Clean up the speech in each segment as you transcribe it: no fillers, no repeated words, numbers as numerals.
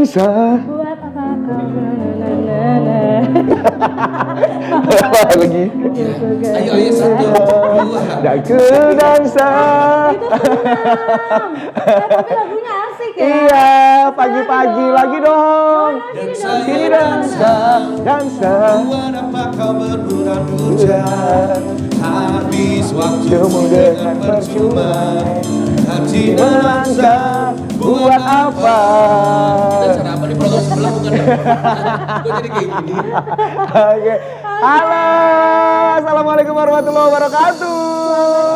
dansa. Buat apa kau Lagi. Ayo 1, 2. Dan ku dansa. Itu senang. Tapi lagunya asik ya. Iya, pagi-pagi lagi dong. Dan Sini saya dansa, dansa. Buat apa kau berbulan-bulan, habis waktumu Cuma dengan dengan percuma. Hati Dansa, buat apa? Cara apa nih program sebelah bukan ya? Kok jadi kayak gini? Oke. Halo, assalamualaikum warahmatullahi wabarakatuh.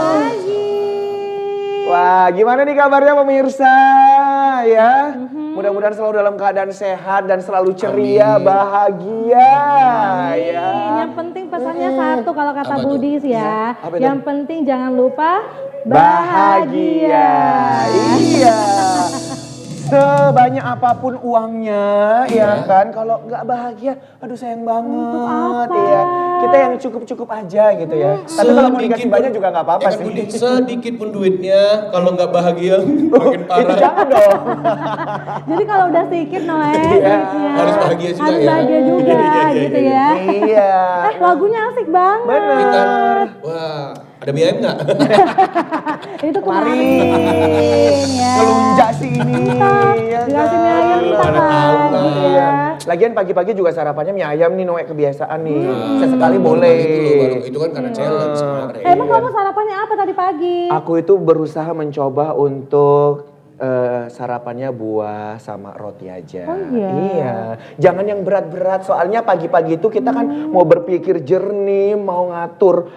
Pagi. Wah, gimana nih kabarnya pemirsa ya? Mudah-mudahan selalu dalam keadaan sehat dan selalu ceria, Amin. bahagia ya. Yang penting pesannya satu kalau kata Apa tuh? Budi sih ya. Apa itu? Yang penting jangan lupa Bahagia. Iya. Sebanyak apapun uangnya, ya kan? Kalau nggak bahagia, aduh sayang banget, apa? ya. Kita yang cukup-cukup aja gitu ya. Tapi kalau mau dikasih banyak juga nggak apa-apa sih. Budi, sedikit pun duitnya, kalau nggak bahagia makin Itu parah. jangan dong. Jadi kalau udah sedikit Noel, Iya. duitnya, Harus bahagia juga harus ya. bahagia juga gitu ya. Iya. Lagunya asik banget. Bener. Wah, ada BM nggak? Itu kemarin ya. Melunjak sih ini. ya Dikasih kan? mie ayam minta Mana tahu, kan gitu Iya. ya. Lagian pagi-pagi juga sarapannya mie ayam nih, Noe, kebiasaan nih. Hmm. Sesekali boleh. Itu kan karena challenge kemarin. Emang kamu sarapannya apa tadi pagi? Aku itu berusaha mencoba untuk sarapannya buah sama roti aja. Oh iya? Iya. Jangan yang berat-berat, soalnya pagi-pagi itu kita kan mau berpikir jernih, mau ngatur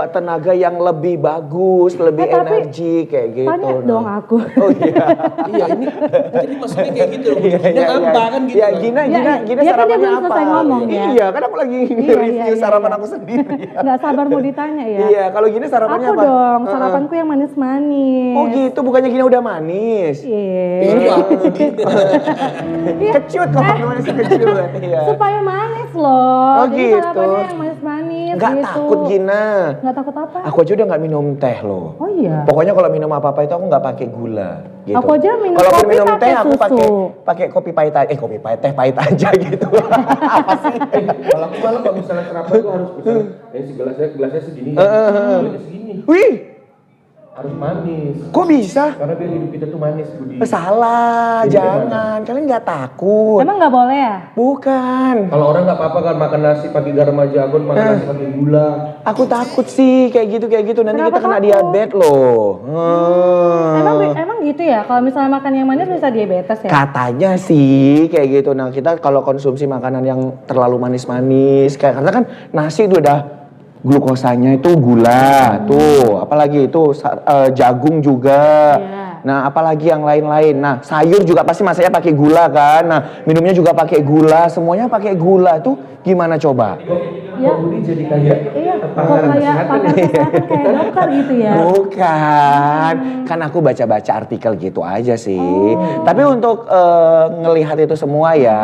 tenaga yang lebih bagus, lebih tapi energi kayak gitu. Tanya Nah. dong aku. Oh iya. Iya ini, jadi maksudnya kayak gitu loh. Iya, Ini apa kan gitu Ya, kan? Gina Ya, Gina ya, Gina kan dia sarapannya belum apa? selesai ngomong ya. Iya, kan aku lagi Iya, review iya, sarapan iya. aku sendiri. Nggak sabar mau ditanya ya. Iya, kalau Gina sarapannya Aku apa? dong, sarapanku yang manis-manis. Oh gitu, bukannya Gina udah manis? Iya. Iya. Kecut kok namanya sih kecut. Iya. Supaya manis loh. Oh, Jadi gitu. sarapannya yang manis-manis Nggak gitu. takut Gina. Nggak takut apa? Aku aja udah nggak minum teh loh. Oh iya. Pokoknya kalau minum apa-apa itu aku nggak pakai gula. Gitu. Aku aja minum Kalaupun kopi minum pakai teh aku susu. pakai kopi pahit aja. Kopi pahit, teh pahit aja gitu. Apa sih? Kalau aku malah kalau misalnya sarapan tuh harus misalnya si gelasnya segini, gelasnya segini Wih, harus manis. kok bisa? Karena biar hidup kita tuh manis, Budi. Salah, Jadi jangan. Kalian nggak takut. Emang nggak boleh ya? Bukan. Kalau orang nggak apa-apa kan makan nasi pakai garam aja, aku makan nasi pakai gula. Aku takut sih kayak gitu. Nanti Kenapa kita kena takut? diabetes loh. Emang gitu ya? Kalau misalnya makan yang manis bisa diabetes ya? Katanya sih kayak gitu. Nah kita kalau konsumsi makanan yang terlalu manis-manis, karena kan nasi itu udah glukosanya itu gula, tuh apalagi itu jagung juga. Iya. Nah apalagi yang lain-lain. Nah sayur juga pasti masaknya pakai gula kan. Nah minumnya juga pakai gula, semuanya pakai gula. Tuh gimana coba? Ya. Kok Budi jadi kayak Iya, kok pakar kayak kesehatan pakar ya? kesehatan kayak dokter gitu ya? Bukan, kan aku baca-baca artikel gitu aja sih. Tapi untuk ngelihat itu semua ya,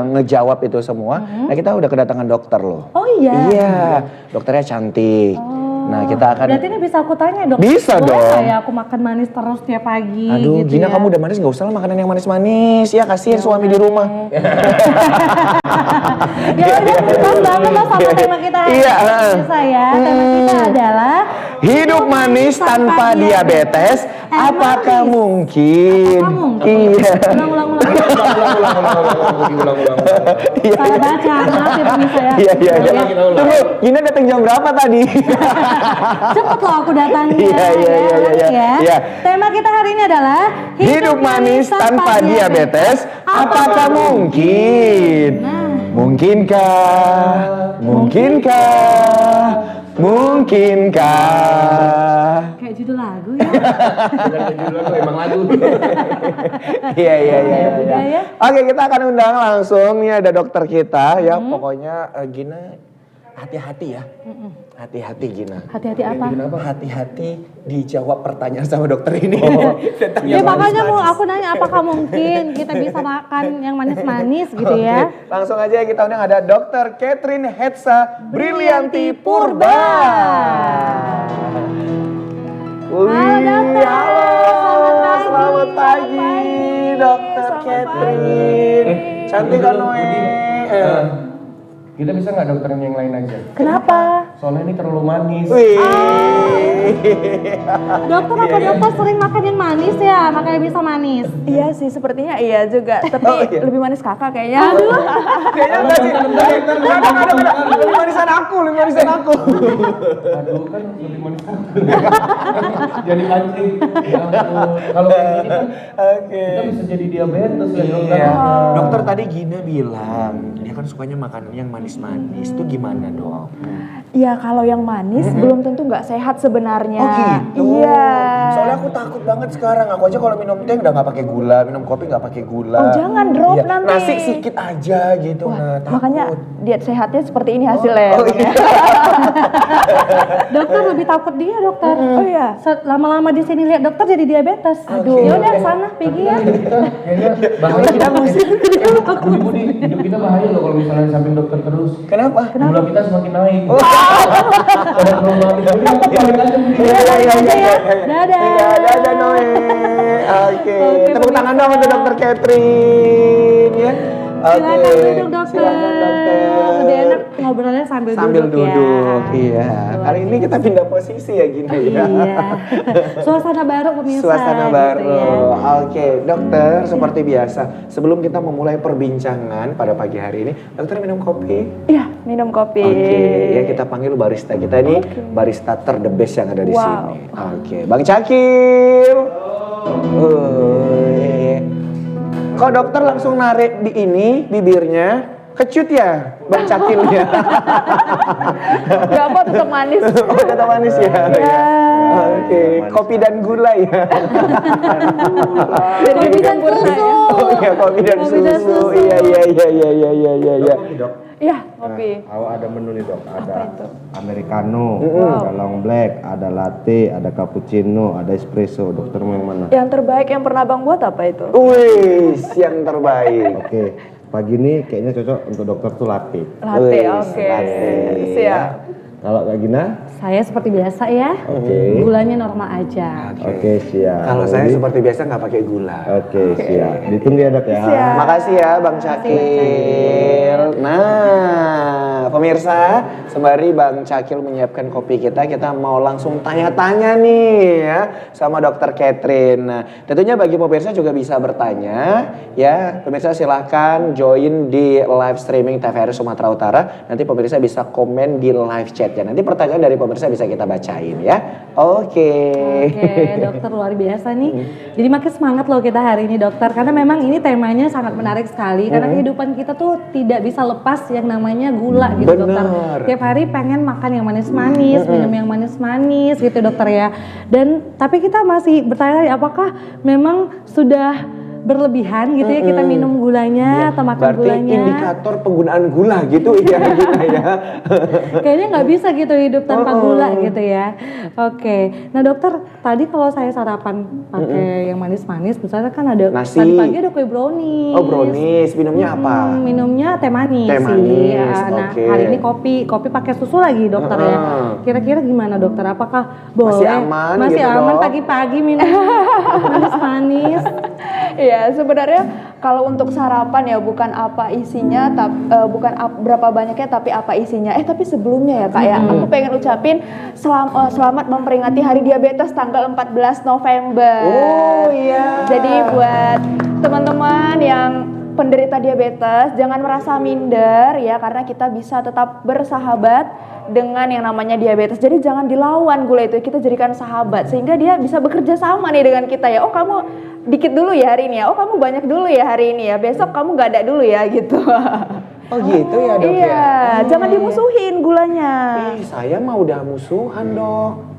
ngejawab itu semua, nah kita udah kedatangan dokter loh. Oh iya? Iya, dokternya cantik. Nah kita akan. Berarti ini bisa aku tanya dok? Bisa Boleh dong. nggak ya aku makan manis terus tiap pagi Aduh, gitu Gina ya? kamu udah manis, nggak usah lah makanan yang manis-manis. Ya kasihan suami di rumah. Ya udah, pas banget loh sama tema kita hari Iya, ini saya. Tema kita adalah Hidup manis tanpa diabetes, apakah mungkin? Apakah mungkin? Iya. Ulang. Ulang. Salah baca, maaf ya pemirsa ya. Iya. Ya. Tunggu, Gina datang jam berapa tadi? Cepet loh aku datangnya. Iya. Ya. Iya. Tema kita hari ini adalah Hidup manis tanpa diabetes, apakah mungkin? Nah. Mungkinkah? Kayak judul lagu ya. Dengan judul lagu emang lagu. Iya. Ya. Oke, kita akan undang langsung. Nih ada dokter kita ya. Pokoknya Gina hati-hati ya. Hati-hati Gina. Hati-hati apa? Hati-hati dijawab pertanyaan sama dokter ini. Tentang Ya yang makanya manis-manis. aku nanya apakah mungkin kita bisa makan yang manis-manis gitu ya. Oke, langsung aja kita undang ada Dr. Catherine Hetsa Brilianti Purba. Halo, dokter. Halo, Selamat pagi. selamat pagi, Dr. Selamat Catherine. Cantik kan Noe. Kita bisa nggak dokter yang lain aja? Kenapa? Soalnya ini terlalu manis. Wih. Dokter apa dokter sering makan yang manis ya, makanya bisa manis. Iya sih, sepertinya iya juga. Tapi iya. lebih manis kakak kayaknya. Kayaknya enggak sih. Lebih manisan aku. Aduh kan lebih manis. Jadi pancing. Ya ampun. Kalau kayak gini kan kita bisa jadi diabetes ya dokter. Iya. Dokter tadi Gina bilang dia kan sukanya makanan yang manis-manis. Itu gimana dong? Iya, kalau yang manis belum tentu nggak sehat sebenarnya. Oh gitu. Iya. Soalnya aku takut banget sekarang. Aku aja kalau minum teh udah nggak pakai gula, minum kopi nggak pakai gula. Oh, jangan drop Iya. nanti. Nasi sedikit aja gitu. Wah, Takut. makanya diet sehatnya seperti ini hasilnya. Oh iya. Dokter lebih takut dia dokter. Oh iya. Lama-lama di sini lihat dokter jadi diabetes. Aduh. Ya udah sana pergi ya. Kayaknya bahaya. Kita Budi, hidup kita bahaya loh kalau misalnya di samping dokter terus. Kenapa? Gula kita semakin naik. Ada terlalu manis. Jadi aku balik aja Budi. Iya. Dadah. Dadah Noe. Oke. Oke, Tepuk tangan pemirsa. dong untuk Dokter Catherine ya. Silakan duduk dokter. Silakan dokter. Lebih enak ngobrolnya sambil duduk. ya. Iya. Kali ini kita pindah posisi ya gini ya. Iya. Suasana baru pemirsa. Suasana gitu baru. ya. Oke, dokter seperti biasa. Sebelum kita memulai perbincangan pada pagi hari ini, dokter minum kopi. Iya, minum kopi. Oke, ya kita panggil barista kita nih, barista ter the best yang ada di Wow. sini. Oke, Bang Cakil. Kok dokter langsung narik di ini bibirnya? Kecut ya, Bang Cakilnya. Gak apa, tetap manis. Oh, tetap manis ya. Iya. Oke, kopi dan gula ya. Jadi Kopi dan sempurna susu. ya. Oh iya, kopi dan Kopi dan susu. susu. Iya. Kopi dok. Iya, kopi. Awak ada menu nih dok. Ada itu? americano, ada long black, ada latte, ada cappuccino, ada espresso. Dokter mau yang mana? Yang terbaik yang pernah Bang buat apa itu? Wih, yang terbaik. Oke, pagi ini kayaknya cocok untuk dokter tuh latte. Latte, Wih, oke. latte. Siap. Kalau Kak Gina? Saya seperti biasa ya. Oke. Gulanya normal aja. Oke, siap. Kalau saya Jadi- seperti biasa nggak pakai gula. Oke, siap. Ditunggu ya dok ya. Siap. Makasih ya Bang Cakil. Nah, pemirsa, sembari Bang Cakil menyiapkan kopi kita mau langsung tanya-tanya nih ya sama Dokter Catherine. Nah, tentunya bagi pemirsa juga bisa bertanya ya. Pemirsa silahkan join di live streaming TVRI Sumatera Utara. Nanti pemirsa bisa komen di live chat ya. Nanti pertanyaan dari pemirsa bisa kita bacain ya. Oke. Oke, dokter luar biasa nih. Jadi makin semangat loh kita hari ini dokter, karena memang ini temanya sangat menarik sekali. Karena kehidupan kita tuh tidak bisa lepas yang namanya gula gitu dokter. Bener. Tiap hari pengen makan yang manis-manis, minum yang manis-manis gitu dokter ya. Dan tapi kita masih bertanya apakah memang sudah berlebihan gitu ya kita minum gulanya atau makan Berarti gulanya. indikator penggunaan gula gitu ya kita ya. Kayaknya nggak bisa gitu hidup tanpa gula gitu ya. Oke, nah dokter tadi kalau saya sarapan pakai yang manis-manis, misalnya kan ada Nasi. tadi pagi ada kue brownies. Oh brownies, minumnya apa? Minumnya teh manis Teh sih. manis, Nah oke. hari ini kopi pakai susu lagi dokter ya. Kira-kira gimana dokter? Apakah boleh? Masih aman Masih gitu, aman Dok? pagi-pagi minum manis-manis. Iya, sebenarnya kalau untuk sarapan ya bukan apa isinya, bukan berapa banyaknya tapi apa isinya. Tapi sebelumnya ya Kak ya, aku pengen ucapin selamat memperingati Hari Diabetes tanggal 14 November. Oh iya. Jadi buat teman-teman yang penderita diabetes jangan merasa minder ya, karena kita bisa tetap bersahabat dengan yang namanya diabetes. Jadi jangan dilawan gula itu, kita jadikan sahabat sehingga dia bisa bekerja sama nih dengan kita ya. Oh kamu dikit dulu ya hari ini ya, oh kamu banyak dulu ya hari ini ya, besok kamu gak ada dulu ya gitu. Oh gitu ya dok Iya, ya? jangan dimusuhin gulanya. Saya mah udah musuhan dok.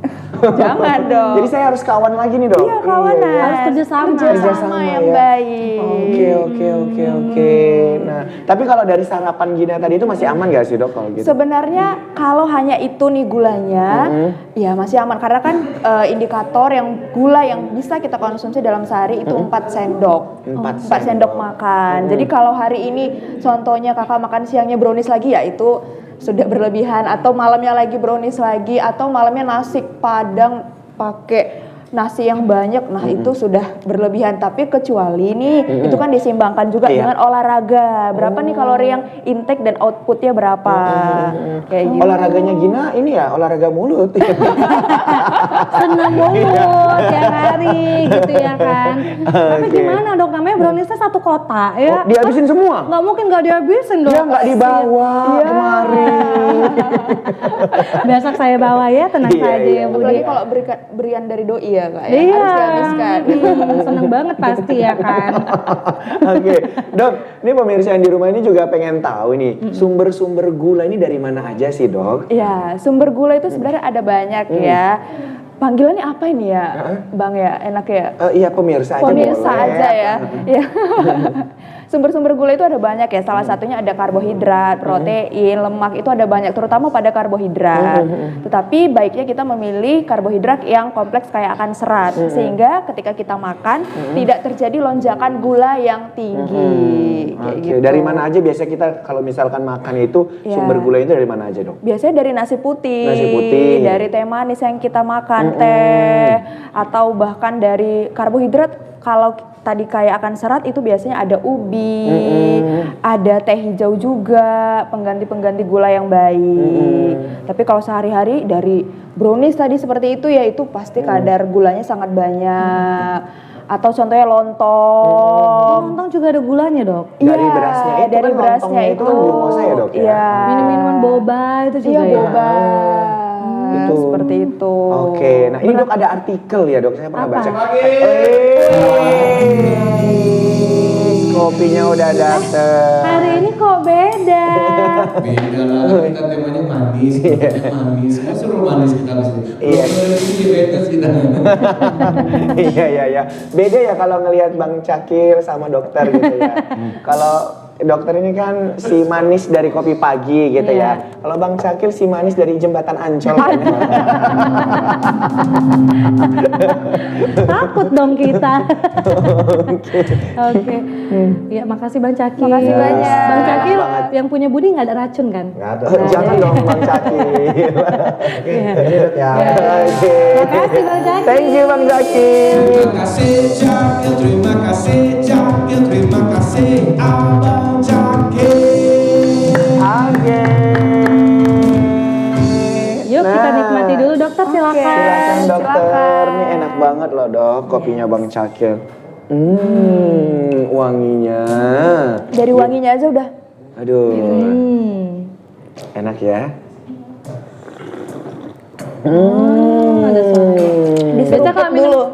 Jangan dong. Jadi saya harus kawan lagi nih dok? Iya kawanan. Harus kerjasama. Kerjasama yang ya. baik. Oke. Nah, tapi kalau dari sarapan Gina tadi itu masih aman gak sih dok kalau gitu? Sebenarnya kalau hanya itu nih gulanya, ya masih aman karena kan indikator yang gula yang bisa kita konsumsi dalam sehari itu 4 sendok. 4 4 sendok makan. Jadi kalau hari ini contohnya kakak makan siangnya brownies lagi ya itu sudah berlebihan, atau malamnya lagi brownies lagi, atau malamnya nasi padang pakai nasi yang banyak, nah itu sudah berlebihan. Tapi kecuali nih, itu kan diseimbangkan juga Iya. dengan olahraga. Berapa nih kalori yang intake dan outputnya berapa? Kayak gitu. Olahraganya Gina ini ya olahraga mulut. Senang mulut tiap hari gitu ya kan. Tapi Oke. gimana dok, namanya browniesnya satu kota ya. Dihabisin semua? Nggak mungkin nggak dihabisin dong. Dia nggak dibawa kemarin. Besok saya bawa ya, tenang Iya, saja iya. ya Budi. Apalagi kalau berian dari doi ya kak ya, Iya, harus dihabiskan. Seneng banget pasti ya kan. Oke, Dok, ini pemirsa yang di rumah ini juga pengen tahu nih, sumber-sumber gula ini dari mana aja sih, Dok? Ya, sumber gula itu sebenarnya ada banyak ya. Panggilannya apa ini ya, Bang ya? Enak ya? Iya, pemirsa aja Pemirsa boleh. aja ya. Ya. Sumber-sumber gula itu ada banyak ya. Salah satunya ada karbohidrat, protein, lemak, itu ada banyak terutama pada karbohidrat. Tetapi baiknya kita memilih karbohidrat yang kompleks kaya akan serat sehingga ketika kita makan tidak terjadi lonjakan gula yang tinggi. Kayak Oke, gitu. dari mana aja biasanya kita kalau misalkan makan itu Iya. sumber gula itu dari mana aja, Dok? Biasanya dari nasi putih, Nasi putih. dari teh manis yang kita makan, teh, atau bahkan dari karbohidrat. Kalau tadi kaya akan serat itu biasanya ada ubi, ada teh hijau juga, pengganti-pengganti gula yang baik. Tapi kalau sehari-hari dari brownies tadi seperti itu ya itu pasti kadar gulanya sangat banyak. Atau contohnya lontong. Lontong juga ada gulanya dok. Dari Iya, berasnya itu dari kan berasnya lontongnya itu itu. kan glukosa ya, Dok, ya? Iya. Minum-minuman boba itu juga Iya, ya. boba. Itu. Seperti itu. Oke, nah ini Dok ada artikel ya, Dok, saya pernah Apa? baca. Kopinya udah dateng. Hari ini kok beda. Beda lah, kan kita temanya manis, temanya manis. Kok suruh manis kita di sini? Iya. Kalau ini diabetes kita. Iya. Beda ya kalau ngelihat Bang Cakil sama dokter gitu ya. Kalau dokter ini kan si manis dari kopi pagi gitu ya. Kalau Bang Cakil si manis dari jembatan Ancol. Takut dong kita. Oke. Ya makasih Bang Cakil. Makasih banyak. Bang Cakil Banget. yang punya Budi nggak ada racun kan? Nggak ada. Jangan dong Bang Cakil. Ya. Oke. Makasih Bang Cakil. Thank you Bang Cakil. Terima kasih Cakil, terima kasih Cakil, terima kasih Abang Cakil. Oke. Yuk kita nikmati dulu dokter silakan. Silakan dokter. silakan. Ini enak banget loh dok, kopinya Bang Cakil. Wanginya. Dari wanginya aja udah. Aduh, enak ya. Ada suara. Diseruput Biasa kalau minum dulu.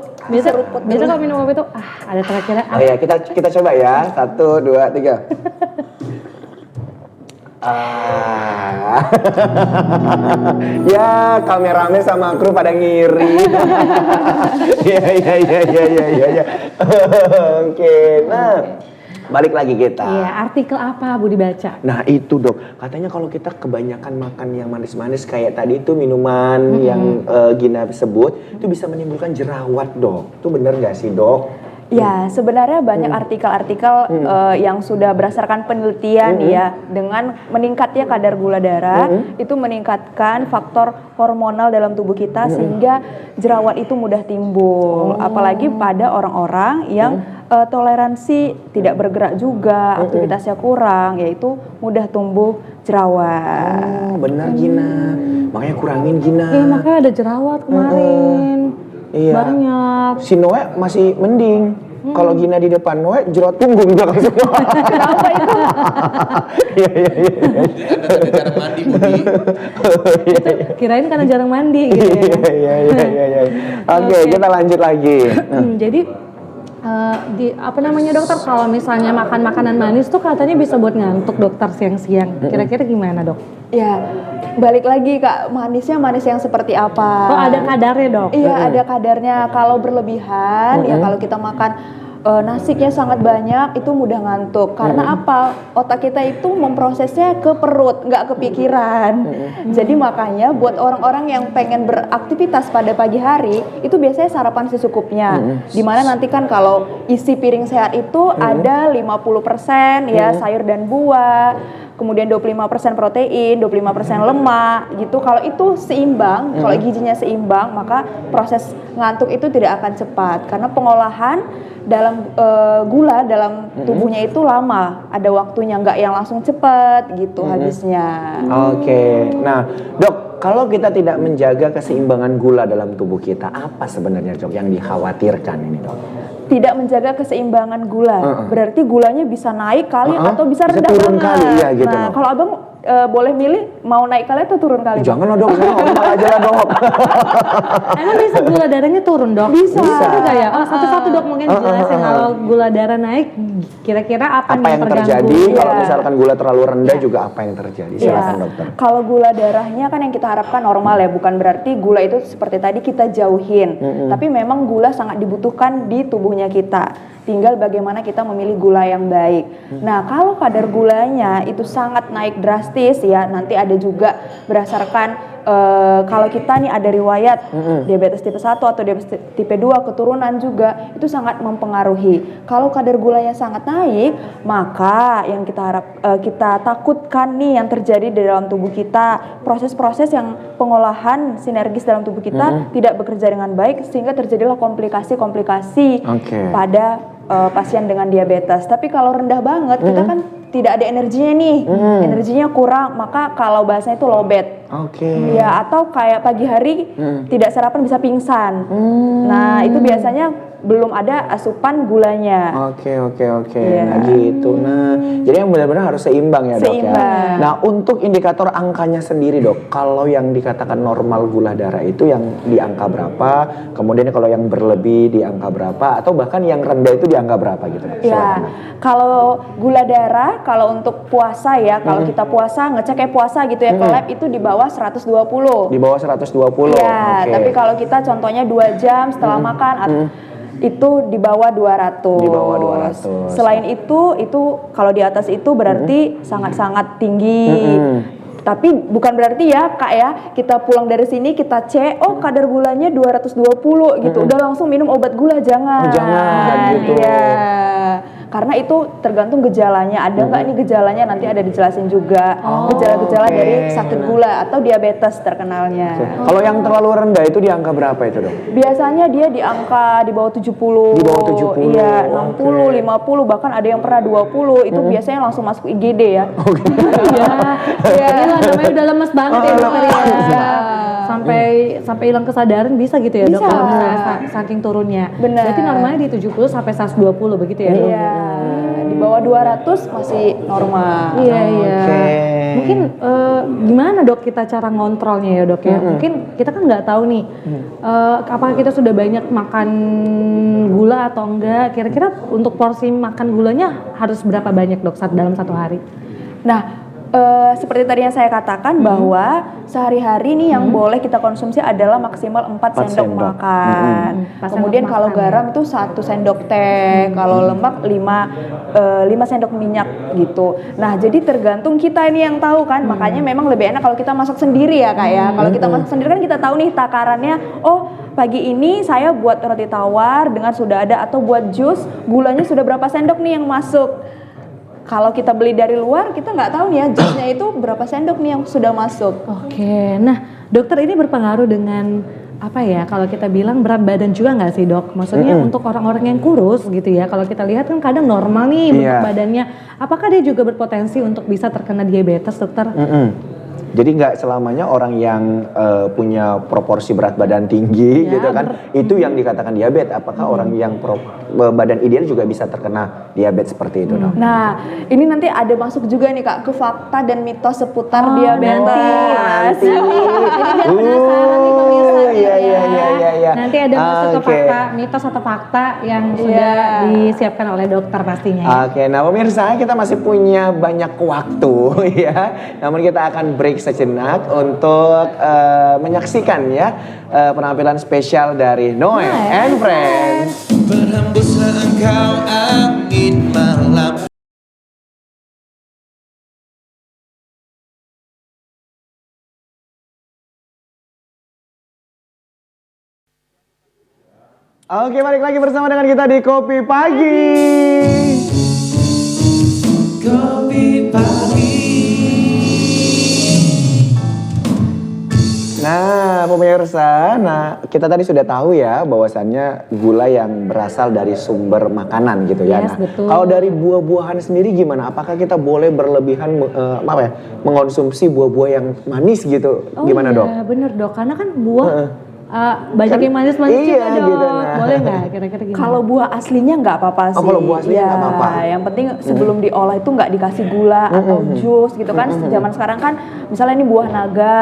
biasa kalau minum kopi tuh ada terakhirnya. Oh ya, kita coba ya. 1, 2, 3. Ya, kameramen sama kru pada ngiri. Iya. Oke, nah balik lagi kita. Iya, artikel apa Bu dibaca? Nah itu dok, katanya kalau kita kebanyakan makan yang manis-manis kayak tadi itu minuman yang Gina sebut, itu bisa menimbulkan jerawat dok. Itu bener nggak sih dok? Ya, sebenarnya banyak artikel-artikel yang sudah berdasarkan penelitian ya, dengan meningkatnya kadar gula darah itu meningkatkan faktor hormonal dalam tubuh kita sehingga jerawat itu mudah timbul. Apalagi pada orang-orang yang toleransi tidak bergerak juga, aktivitasnya kurang, yaitu mudah tumbuh jerawat. Oh bener Gina, makanya kurangin Gina. Iya makanya ada jerawat kemarin. Iya. Banyak. Si Noe masih mending. Kalau Gina di depan Noe, jerawat punggung belakang semua. Kenapa itu? Iya. Anda ada cara mandi Budi. Kirain karena jarang mandi gitu ya. Iya. Oke, kita lanjut lagi. Jadi apa namanya dokter, kalau misalnya makan makanan manis tuh katanya bisa buat ngantuk dokter siang-siang. Kira-kira gimana dok? Ya, balik lagi Kak, manisnya manis yang seperti apa? Oh ada kadarnya dok? Iya, ada kadarnya. Kalau berlebihan, ya kalau kita makan nasinya sangat banyak, itu mudah ngantuk. Karena apa? Otak kita itu memprosesnya ke perut, nggak ke pikiran. Jadi makanya buat orang-orang yang pengen beraktivitas pada pagi hari, itu biasanya sarapan secukupnya. Dimana nanti kan kalau isi piring sehat itu ada 50% ya sayur dan buah. kemudian 25% protein, 25% lemak gitu. Kalau itu seimbang, kalau gizinya seimbang, maka proses ngantuk itu tidak akan cepat karena pengolahan dalam gula dalam tubuhnya itu lama, ada waktunya, nggak yang langsung cepat gitu habisnya. Oke. Nah, Dok, kalau kita tidak menjaga keseimbangan gula dalam tubuh kita, apa sebenarnya, Dok, yang dikhawatirkan ini, Dok? Tidak menjaga keseimbangan gula, berarti gulanya bisa naik kali atau bisa rendah turun banget. kali, ya, gitu, Nah, Dok. kalau abang boleh milih mau naik kali atau turun kali? Jangan lah, Dok, normal aja lah, Dok. Emang bisa gula darahnya turun, Dok? Bisa. Juga ya? Oh, satu-satu, Dok, mungkin dijelasin kalau gula darah naik kira-kira apa, Apa nih yang terganggu? terjadi kalau Iya. misalkan gula terlalu rendah juga apa yang terjadi? Silakan, Ya, Dokter. kalau gula darahnya kan yang kita harapkan normal ya, bukan berarti gula itu seperti tadi kita jauhin. Tapi memang gula sangat dibutuhkan di tubuhnya kita. Tinggal bagaimana kita memilih gula yang baik. Nah, kalau kadar gulanya itu sangat naik drastis ya, nanti ada juga berdasarkan kalau kita nih ada riwayat diabetes tipe 1 atau diabetes tipe 2 keturunan juga, itu sangat mempengaruhi. Kalau kadar gulanya sangat naik, maka yang kita takutkan nih yang terjadi di dalam tubuh kita, proses-proses yang pengolahan sinergis dalam tubuh kita tidak bekerja dengan baik sehingga terjadilah komplikasi-komplikasi Oke. pada pasien dengan diabetes. Tapi kalau rendah banget, kita kan tidak ada energinya nih, energinya kurang, maka kalau bahasanya itu lowbat. Oke. Ya, atau kayak pagi hari tidak sarapan bisa pingsan. Nah, itu biasanya belum ada asupan gulanya. Oke. Iya. Nah gitu. Nah, jadi yang benar-benar harus seimbang ya, Dok, ya. Seimbang. Nah, untuk indikator angkanya sendiri, Dok, kalau yang dikatakan normal gula darah itu yang di angka berapa? Kemudian kalau yang berlebih di angka berapa? Atau bahkan yang rendah itu di angka berapa gitu, Dok? Ya, Silakan, Dok. kalau gula darah, kalau untuk puasa ya, kalau kita puasa, ngecek kayak puasa gitu ya, ke lab itu di bawah 120. Di bawah 120. Iya, Oke. tapi kalau kita contohnya 2 jam setelah makan itu di bawah 200. Di bawah 200. Selain itu kalau di atas itu berarti sangat-sangat tinggi. Tapi bukan berarti ya Kak ya, kita pulang dari sini kita cek, oh kadar gulanya 220 gitu. Udah langsung minum obat gula, jangan. Oh, jangan, gitu. Iya. Karena itu tergantung gejalanya. Ada nggak nih gejalanya, nanti ada dijelasin juga. Gejala-gejala oke. dari sakit gula atau diabetes terkenalnya. Kalau yang terlalu rendah itu di angka berapa itu, Dok? Biasanya dia di angka di bawah 70. Di bawah 70, Iya, 60, 50, bahkan ada yang pernah 20. Itu biasanya langsung masuk IGD ya. Iya. Iya. Iya, namanya udah lemes banget ya, Dokter ya. Iya. Sampai hilang kesadaran bisa gitu ya, Dok, Bisa. kalau misalnya saking turunnya. Benar. Berarti normalnya di 70 sampai 120 begitu ya, Dok? Iya. Di bawah 200 masih normal. Iya, iya. Oke. Mungkin gimana, Dok, kita cara ngontrolnya ya, Dok ya? Mungkin kita kan nggak tahu nih, apakah kita sudah banyak makan gula atau enggak? Kira-kira untuk porsi makan gulanya harus berapa banyak, Dok, dalam satu hari? Nah, seperti tadi yang saya katakan bahwa sehari-hari nih yang boleh kita konsumsi adalah maksimal 4 sendok sendok. makan. 4 Kemudian sendok kalau makan, garam itu 1 sendok teh, kalau lemak 5 sendok minyak gitu. Nah, jadi tergantung kita ini yang tahu kan. Makanya memang lebih enak kalau kita masak sendiri ya, Kak ya. Kalau kita masak sendiri kan kita tahu nih takarannya. Oh, pagi ini saya buat roti tawar dengan sudah ada, atau buat jus gulanya sudah berapa sendok nih yang masuk. Kalau kita beli dari luar, kita nggak tahu nih ya jusnya itu berapa sendok nih yang sudah masuk. Oke, nah dokter, ini berpengaruh dengan apa ya, kalau kita bilang berat badan juga nggak sih, Dok? Maksudnya untuk orang-orang yang kurus gitu ya, kalau kita lihat kan kadang normal nih bentuk Iya. badannya, apakah dia juga berpotensi untuk bisa terkena diabetes, Dokter? Jadi nggak selamanya orang yang punya proporsi berat badan tinggi Ya, gitu kan, itu yang dikatakan diabetes. Apakah orang yang badan ideal juga bisa terkena diabetes seperti itu, Dok? Nah, ini nanti ada masuk juga nih Kak ke fakta dan mitos seputar diabetes. Jadi biar penasaran nih pemirsa. Iya. Nanti ada masuk ke Oke. fakta, mitos atau fakta yang sudah disiapkan oleh dokter pastinya ya. Oke, nah pemirsa, kita masih punya banyak waktu ya. Namun kita akan break sejenak untuk menyaksikan ya penampilan spesial dari Noe and Friends. Berhembuslah engkau angin malam. Oke, balik lagi bersama dengan kita di Kopi Pagi. kopi pagi. Nah, pemirsa, kita tadi sudah tahu ya bahwasannya gula yang berasal dari sumber makanan gitu ya. Yes, betul. Kalau dari buah-buahan sendiri gimana? Apakah kita boleh berlebihan mengonsumsi buah-buah yang manis gitu? Gimana, Dok? Iya, bener dok, karena kan buah banyak yang manis-manis iya, juga dok. gitu, nah. Boleh nggak kira-kira gimana? Kalau buah aslinya nggak apa-apa sih. Oh, kalau buah aslinya nggak apa-apa. Yang penting sebelum diolah itu nggak dikasih gula atau jus gitu kan. Zaman sekarang kan misalnya ini buah naga,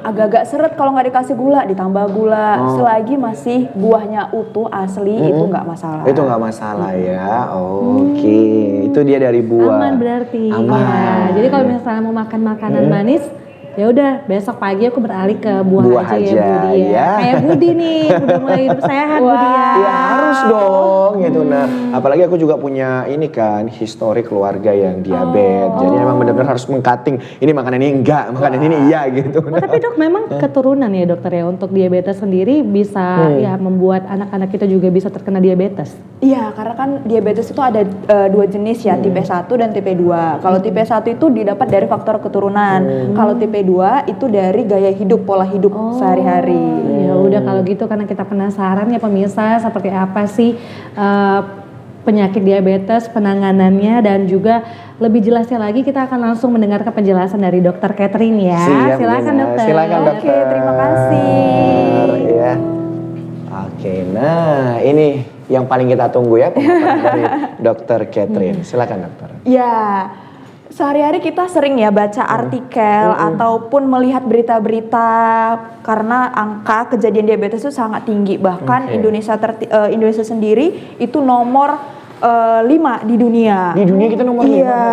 agak-agak seret kalau nggak dikasih gula, ditambah gula. Selagi masih buahnya utuh asli itu nggak masalah. Itu nggak masalah ya. Oke, itu dia dari buah. Aman berarti. Aman. Ya, jadi kalau misalnya mau makan makanan manis, ya udah besok pagi aku beralih ke buah, Buah aja ya aja, Budi ya. ya. Kayak Budi nih, udah mulai hidup sehat Budi ya. Ya harus dong gitu. Nah, apalagi aku juga punya ini kan historik keluarga yang diabetes. Jadi memang benar-benar harus mengcutting. Ini makanan ini enggak, makanan ini iya gitu. Oh, tapi dok memang keturunan ya dokter ya untuk diabetes sendiri bisa ya membuat anak-anak kita juga bisa terkena diabetes. Iya, karena kan diabetes itu ada dua jenis ya, tipe 1 dan tipe 2. Kalau tipe 1 itu didapat dari faktor keturunan. Kalau tipe 2 itu dari gaya hidup, pola hidup sehari-hari. Ya udah kalau gitu karena kita penasaran ya pemirsa seperti apa sih penyakit diabetes, penanganannya dan juga lebih jelasnya lagi kita akan langsung mendengarkan penjelasan dari Dokter Catherine ya. Siap, Silakan Dina. dokter. Silakan dokter. Oke, terima kasih. Ya. Oke, nah ini yang paling kita tunggu ya pemaparan dari Dokter Catherine. Silakan dokter. Ya, sehari-hari kita sering ya baca artikel ataupun melihat berita-berita karena angka kejadian diabetes itu sangat tinggi. Bahkan Indonesia sendiri itu nomor 5 di dunia. Di dunia kita nomor 5. Iya.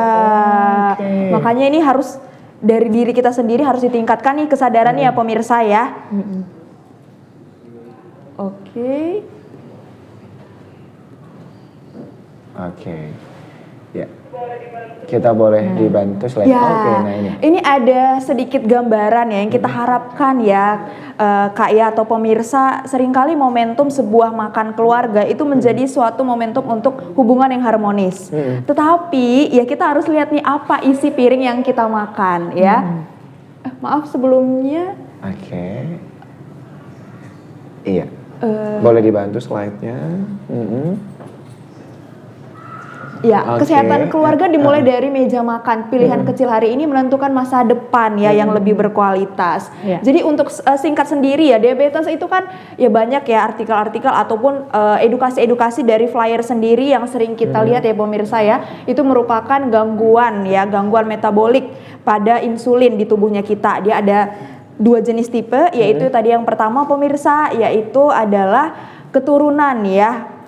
Makanya ini harus dari diri kita sendiri harus ditingkatkan nih kesadarannya ya pemirsa ya. Oke. Oke. Ya. Kita boleh dibantu slide. Ya, Oke, nah ini. ada sedikit gambaran ya yang kita harapkan ya Kak ya atau pemirsa, seringkali momentum sebuah makan keluarga itu menjadi suatu momentum untuk hubungan yang harmonis. Tetapi ya kita harus lihat nih apa isi piring yang kita makan ya. Maaf sebelumnya. Oke. Iya. Boleh dibantu slide-nya. Ya, Oke. kesehatan keluarga dimulai dari meja makan. Pilihan kecil hari ini menentukan masa depan ya yang lebih berkualitas. Ya. Jadi untuk singkat sendiri ya, diabetes itu kan ya banyak ya artikel-artikel ataupun edukasi-edukasi dari flyer sendiri yang sering kita lihat ya pemirsa ya. Itu merupakan gangguan metabolik pada insulin di tubuhnya kita. Dia ada 2 jenis tipe, yaitu tadi yang pertama pemirsa, yaitu adalah keturunan ya.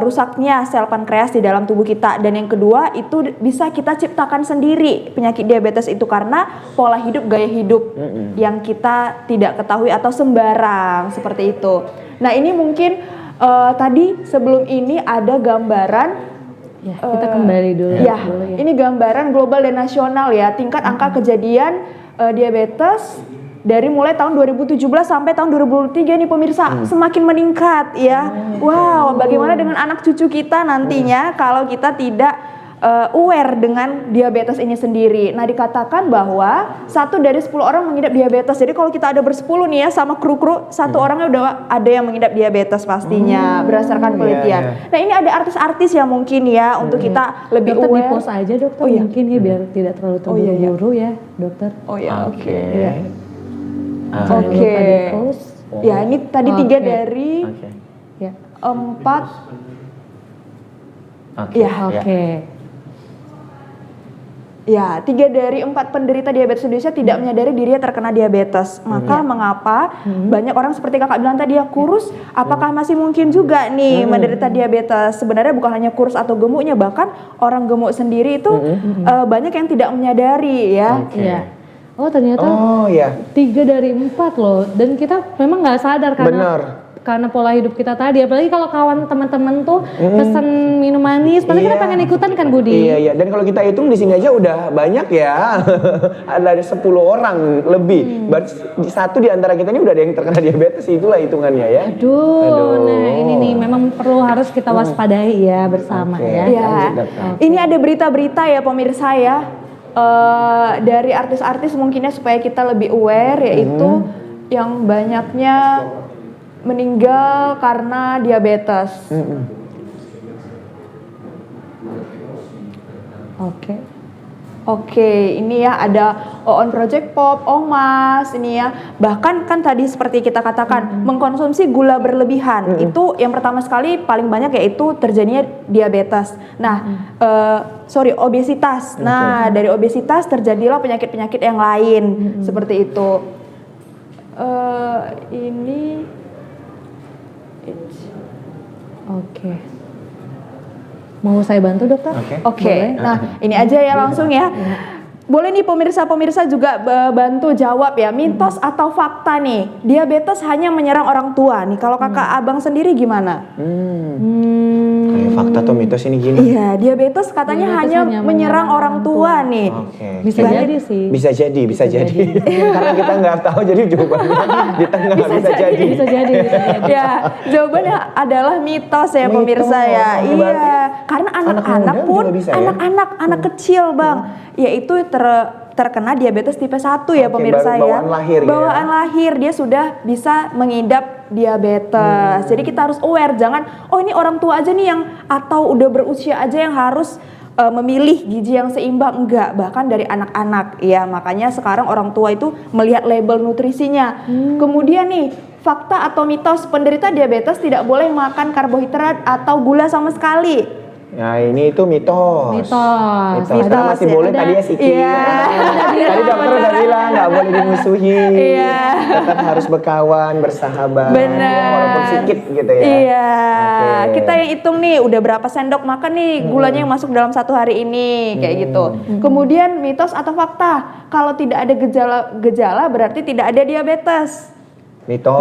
Rusaknya sel pankreas di dalam tubuh kita, dan yang kedua itu bisa kita ciptakan sendiri penyakit diabetes itu karena pola hidup, gaya hidup yang kita tidak ketahui atau sembarang seperti itu. Nah ini mungkin tadi sebelum ini ada gambaran Ya, kita kembali dulu. ya, ini gambaran global dan nasional ya tingkat angka kejadian diabetes dari mulai tahun 2017 sampai tahun 2023 nih pemirsa semakin meningkat ya. Wow, bagaimana dengan anak cucu kita nantinya kalau kita tidak aware dengan diabetes ini sendiri. Nah dikatakan bahwa 1 dari 10 orang mengidap diabetes. Jadi kalau kita ada bersepuluh nih ya sama kru-kru, 1 orangnya udah ada yang mengidap diabetes pastinya berdasarkan penelitian. Nah ini ada artis-artis yang mungkin ya untuk kita lebih Dokter di aware. pause aja dokter mungkin ya biar tidak terlalu terburu-buru ya dokter. Oh ya, oke. Oke. Jangan Oke. lupa di pause. Ya ini tadi 3 Oke. dari Oke. Ya. 4. Oke. Ya, Oke. Ya, 3 dari 4 penderita diabetes Indonesia tidak menyadari dirinya terkena diabetes. Maka mengapa banyak orang seperti kakak bilang tadi ya kurus, apakah masih mungkin juga nih menderita diabetes? Sebenarnya bukan hanya kurus atau gemuknya, bahkan orang gemuk sendiri itu banyak yang tidak menyadari ya. Iya. Oh ternyata Oh ya. 3 dari 4 loh, dan kita memang nggak sadar karena Benar. karena pola hidup kita tadi. Apalagi kalau kawan teman-teman tuh pesen minum manis, pasti kita Iya. pengen ikutan kan Budi? Iya. Dan kalau kita hitung di sini aja udah banyak ya. Ada 10 orang lebih. Berarti satu di antara kita ini udah ada yang terkena diabetes, itulah hitungannya ya. Aduh, nah ini nih memang perlu harus kita waspadai ya bersama Oke. ya. Ya, Lanjut, dokter. ini ada berita-berita ya pemirsa ya, dari artis-artis mungkinnya supaya kita lebih aware, yaitu yang banyaknya meninggal karena diabetes. Oke, ini ya ada On Project Pop, Omas, ini ya. Bahkan kan tadi seperti kita katakan, mengkonsumsi gula berlebihan. Itu yang pertama sekali paling banyak yaitu terjadinya diabetes. Nah, obesitas. Nah, dari obesitas terjadilah penyakit-penyakit yang lain, seperti itu. Ini... Oke. Mau saya bantu dokter? Oke, nah ini aja ya langsung ya. Boleh nih pemirsa-pemirsa juga bantu jawab ya, mitos atau fakta nih, diabetes hanya menyerang orang tua nih. Kalau kakak abang sendiri gimana? Fakta atau mitos ini gini? Iya, diabetes katanya hanya menyerang orang tua nih. Oke. Bisa jadi sih. Bisa jadi. Karena kita nggak tahu, jadi jawabannya di tengah bisa jadi. Bisa jadi. Ya, jawabannya adalah mitos ya Mitos. pemirsa ya. Berarti Iya, karena anak-anak muda pun, juga bisa ya? anak kecil bang, yaitu terkena diabetes tipe 1 ya Oke, pemirsa ya. bawaan lahir gitu ya? Bawaan lahir dia sudah bisa mengidap diabetes. Jadi kita harus aware, jangan oh ini orang tua aja nih yang atau udah berusia aja yang harus memilih gizi yang seimbang, enggak, bahkan dari anak-anak ya. Makanya sekarang orang tua itu melihat label nutrisinya. Kemudian nih, fakta atau mitos, penderita diabetes tidak boleh makan karbohidrat atau gula sama sekali. Nah ini itu mitos. Mitos. Karena masih ya. boleh tadi ya Siki. Iya. Tadi dokter udah bilang nggak boleh dimusuhi. Iya. Tetap harus berkawan, bersahabat. Bener. Walaupun sedikit gitu ya. Iya. Oke. Kita yang hitung nih udah berapa sendok makan nih gulanya yang masuk dalam 1 hari ini kayak gitu. Kemudian mitos atau fakta, kalau tidak ada gejala berarti tidak ada diabetes. Mitos.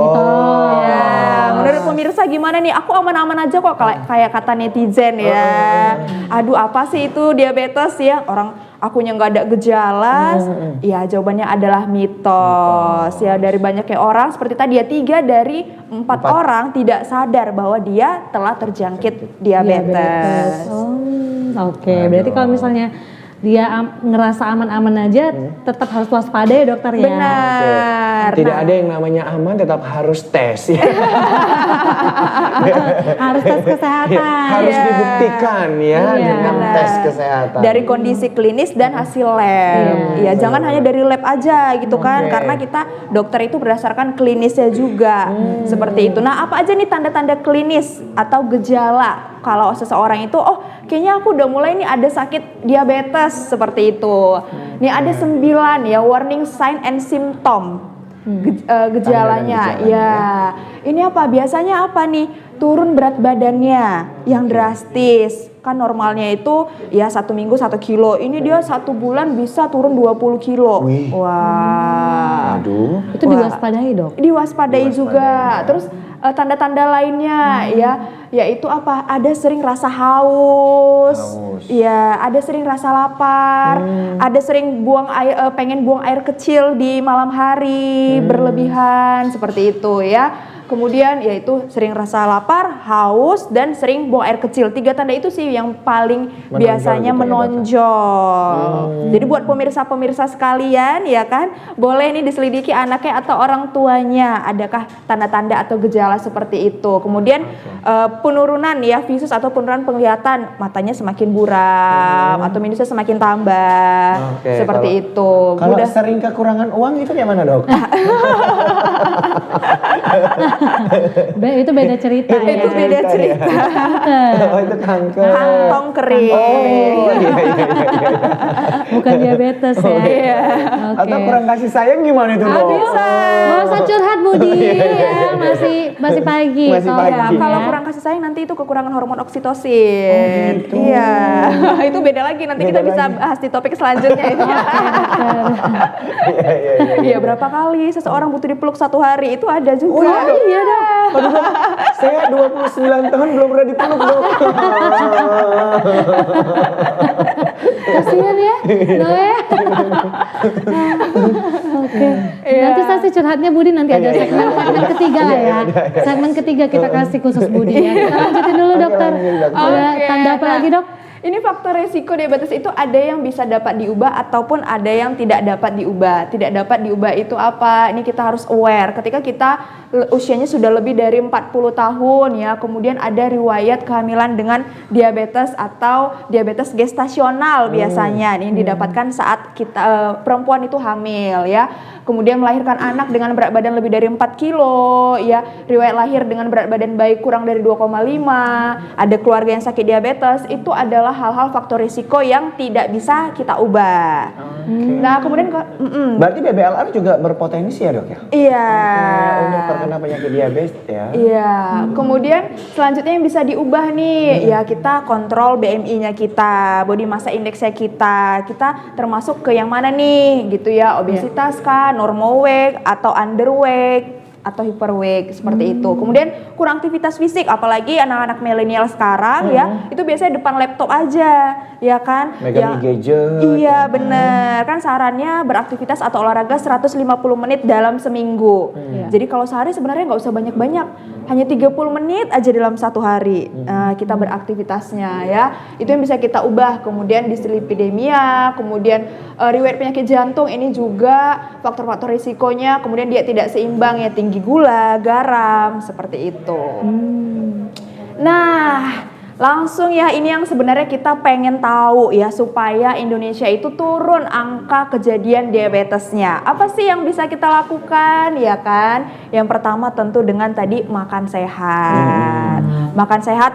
Ya, menurut pemirsa gimana nih? Aku aman-aman aja kok, kayak kata netizen ya. Aduh, apa sih itu diabetes ya? Orang akunya nggak ada gejala. Ya, jawabannya adalah mitos. Ya, dari banyaknya orang seperti tadi ya, 3 dari 4 orang tidak sadar bahwa dia telah terjangkit diabetes. Oke, berarti kalau misalnya dia ngerasa aman-aman aja, tetap harus waspada ya dokter ya. Benar. Tidak Nah, ada yang namanya aman, tetap harus tes. Harus tes kesehatan. Harus dibuktikan ya Iya. dengan Benar. tes kesehatan. dari kondisi klinis dan hasil lab. Ya, jangan hanya dari lab aja gitu kan, Oke. karena kita dokter itu berdasarkan klinisnya juga. Seperti itu. Nah, apa aja nih tanda-tanda klinis atau gejala kalau seseorang itu kayaknya aku udah mulai nih ada sakit diabetes seperti itu. Nih ada 9 ya warning sign and symptom. Gejalanya. Tanda dan gejalanya. Ya. Ini apa? Biasanya apa nih? Turun berat badannya yang drastis. Kan normalnya itu ya 1 minggu 1 kilo. Ini dia 1 bulan bisa turun 20 kilo. Wih. Wah. Aduh. Itu diwaspadai dok. Diwaspadai juga. Terus tanda-tanda lainnya ya, yaitu apa? Ada sering rasa haus. Ya, ada sering rasa lapar. Ada sering pengen buang air kecil di malam hari berlebihan seperti itu ya. Kemudian yaitu sering rasa lapar, haus, dan sering buang air kecil. 3 tanda itu sih yang paling biasanya gitu ya, menonjol. Jadi buat pemirsa-pemirsa sekalian ya kan, boleh nih diselidiki anaknya atau orang tuanya. Adakah tanda-tanda atau gejala seperti itu. Kemudian penurunan ya visus atau penurunan penglihatan, matanya semakin buram atau minusnya semakin tambah. Oke, Seperti itu. Kalau Mudah- sering kekurangan uang itu kayak mana dok? Itu beda cerita ya. Itu beda cerita. Oh itu kanker. Kantong kering. Oh iya. Bukan diabetes ya. Iya. Oke. Atau kurang kasih sayang gimana itu dok? Bisa. Gak usah curhat Budi ya, masih pagi. Masih soalnya. pagi. Ya, kalau kurang kasih sayang nanti itu kekurangan hormon oksitosin. gitu. Iya. Itu beda lagi, nanti kita Beda bisa lagi. bahas di topik selanjutnya itu. Iya, iya, iya. Iya, berapa kali seseorang butuh dipeluk satu hari itu ada juga. Oh, iya, iya dah. Aduh, Dok, saya 29 tahun belum pernah dipeluk, Dok. Kasihan ya, Dok ya. Oke. Iya. Nanti sesi curhatnya Budi nanti ada segmen ketiga lah ya. Segmen ketiga kita kasih khusus Budi ya. Kita lanjutin dulu dokter. lanjut, dokter. Ada Oke, tanda apa nah, lagi dok? Ini faktor resiko diabetes itu ada yang bisa dapat diubah ataupun ada yang tidak dapat diubah. Tidak dapat diubah itu apa? Ini kita harus aware. Ketika kita usianya sudah lebih dari 40 tahun ya, kemudian ada riwayat kehamilan dengan diabetes atau diabetes gestasional biasanya. Ini yang didapatkan saat kita perempuan itu hamil ya. Kemudian melahirkan anak dengan berat badan lebih dari 4 kilo ya, riwayat lahir dengan berat badan bayi kurang dari 2,5, ada keluarga yang sakit diabetes, itu adalah hal-hal faktor risiko yang tidak bisa kita ubah. Nah, kemudian Berarti BBLR juga berpotensi ya, Dok ya? iya. Untuk terkena penyakit diabetes ya. Iya, kemudian selanjutnya yang bisa diubah nih, ya kita kontrol BMI-nya kita, body massa index-nya kita termasuk ke yang mana nih, gitu ya, obesitas kah, normal weight, atau underweight, atau hyperweight, seperti itu. Kemudian kurang aktivitas fisik, apalagi anak-anak milenial sekarang ya, itu biasanya depan laptop aja, ya kan? Megang gadget. Iya bener, kan sarannya beraktivitas atau olahraga 150 menit dalam seminggu. Jadi kalau sehari sebenarnya nggak usah banyak-banyak, hanya 30 menit aja dalam satu hari kita beraktivitasnya ya. Itu yang bisa kita ubah. Kemudian dislipidemia, kemudian riwayat penyakit jantung, ini juga faktor-faktor risikonya. Kemudian dia tidak seimbang ya, tinggi gula, garam, seperti itu. Nah, langsung ya, ini yang sebenarnya kita pengen tahu ya, supaya Indonesia itu turun angka kejadian diabetesnya. Apa sih yang bisa kita lakukan ya kan? Yang pertama tentu dengan tadi makan sehat. Makan sehat,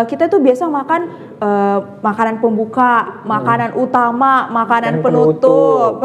kita tuh biasa makan makanan pembuka, makanan utama, makanan penutup.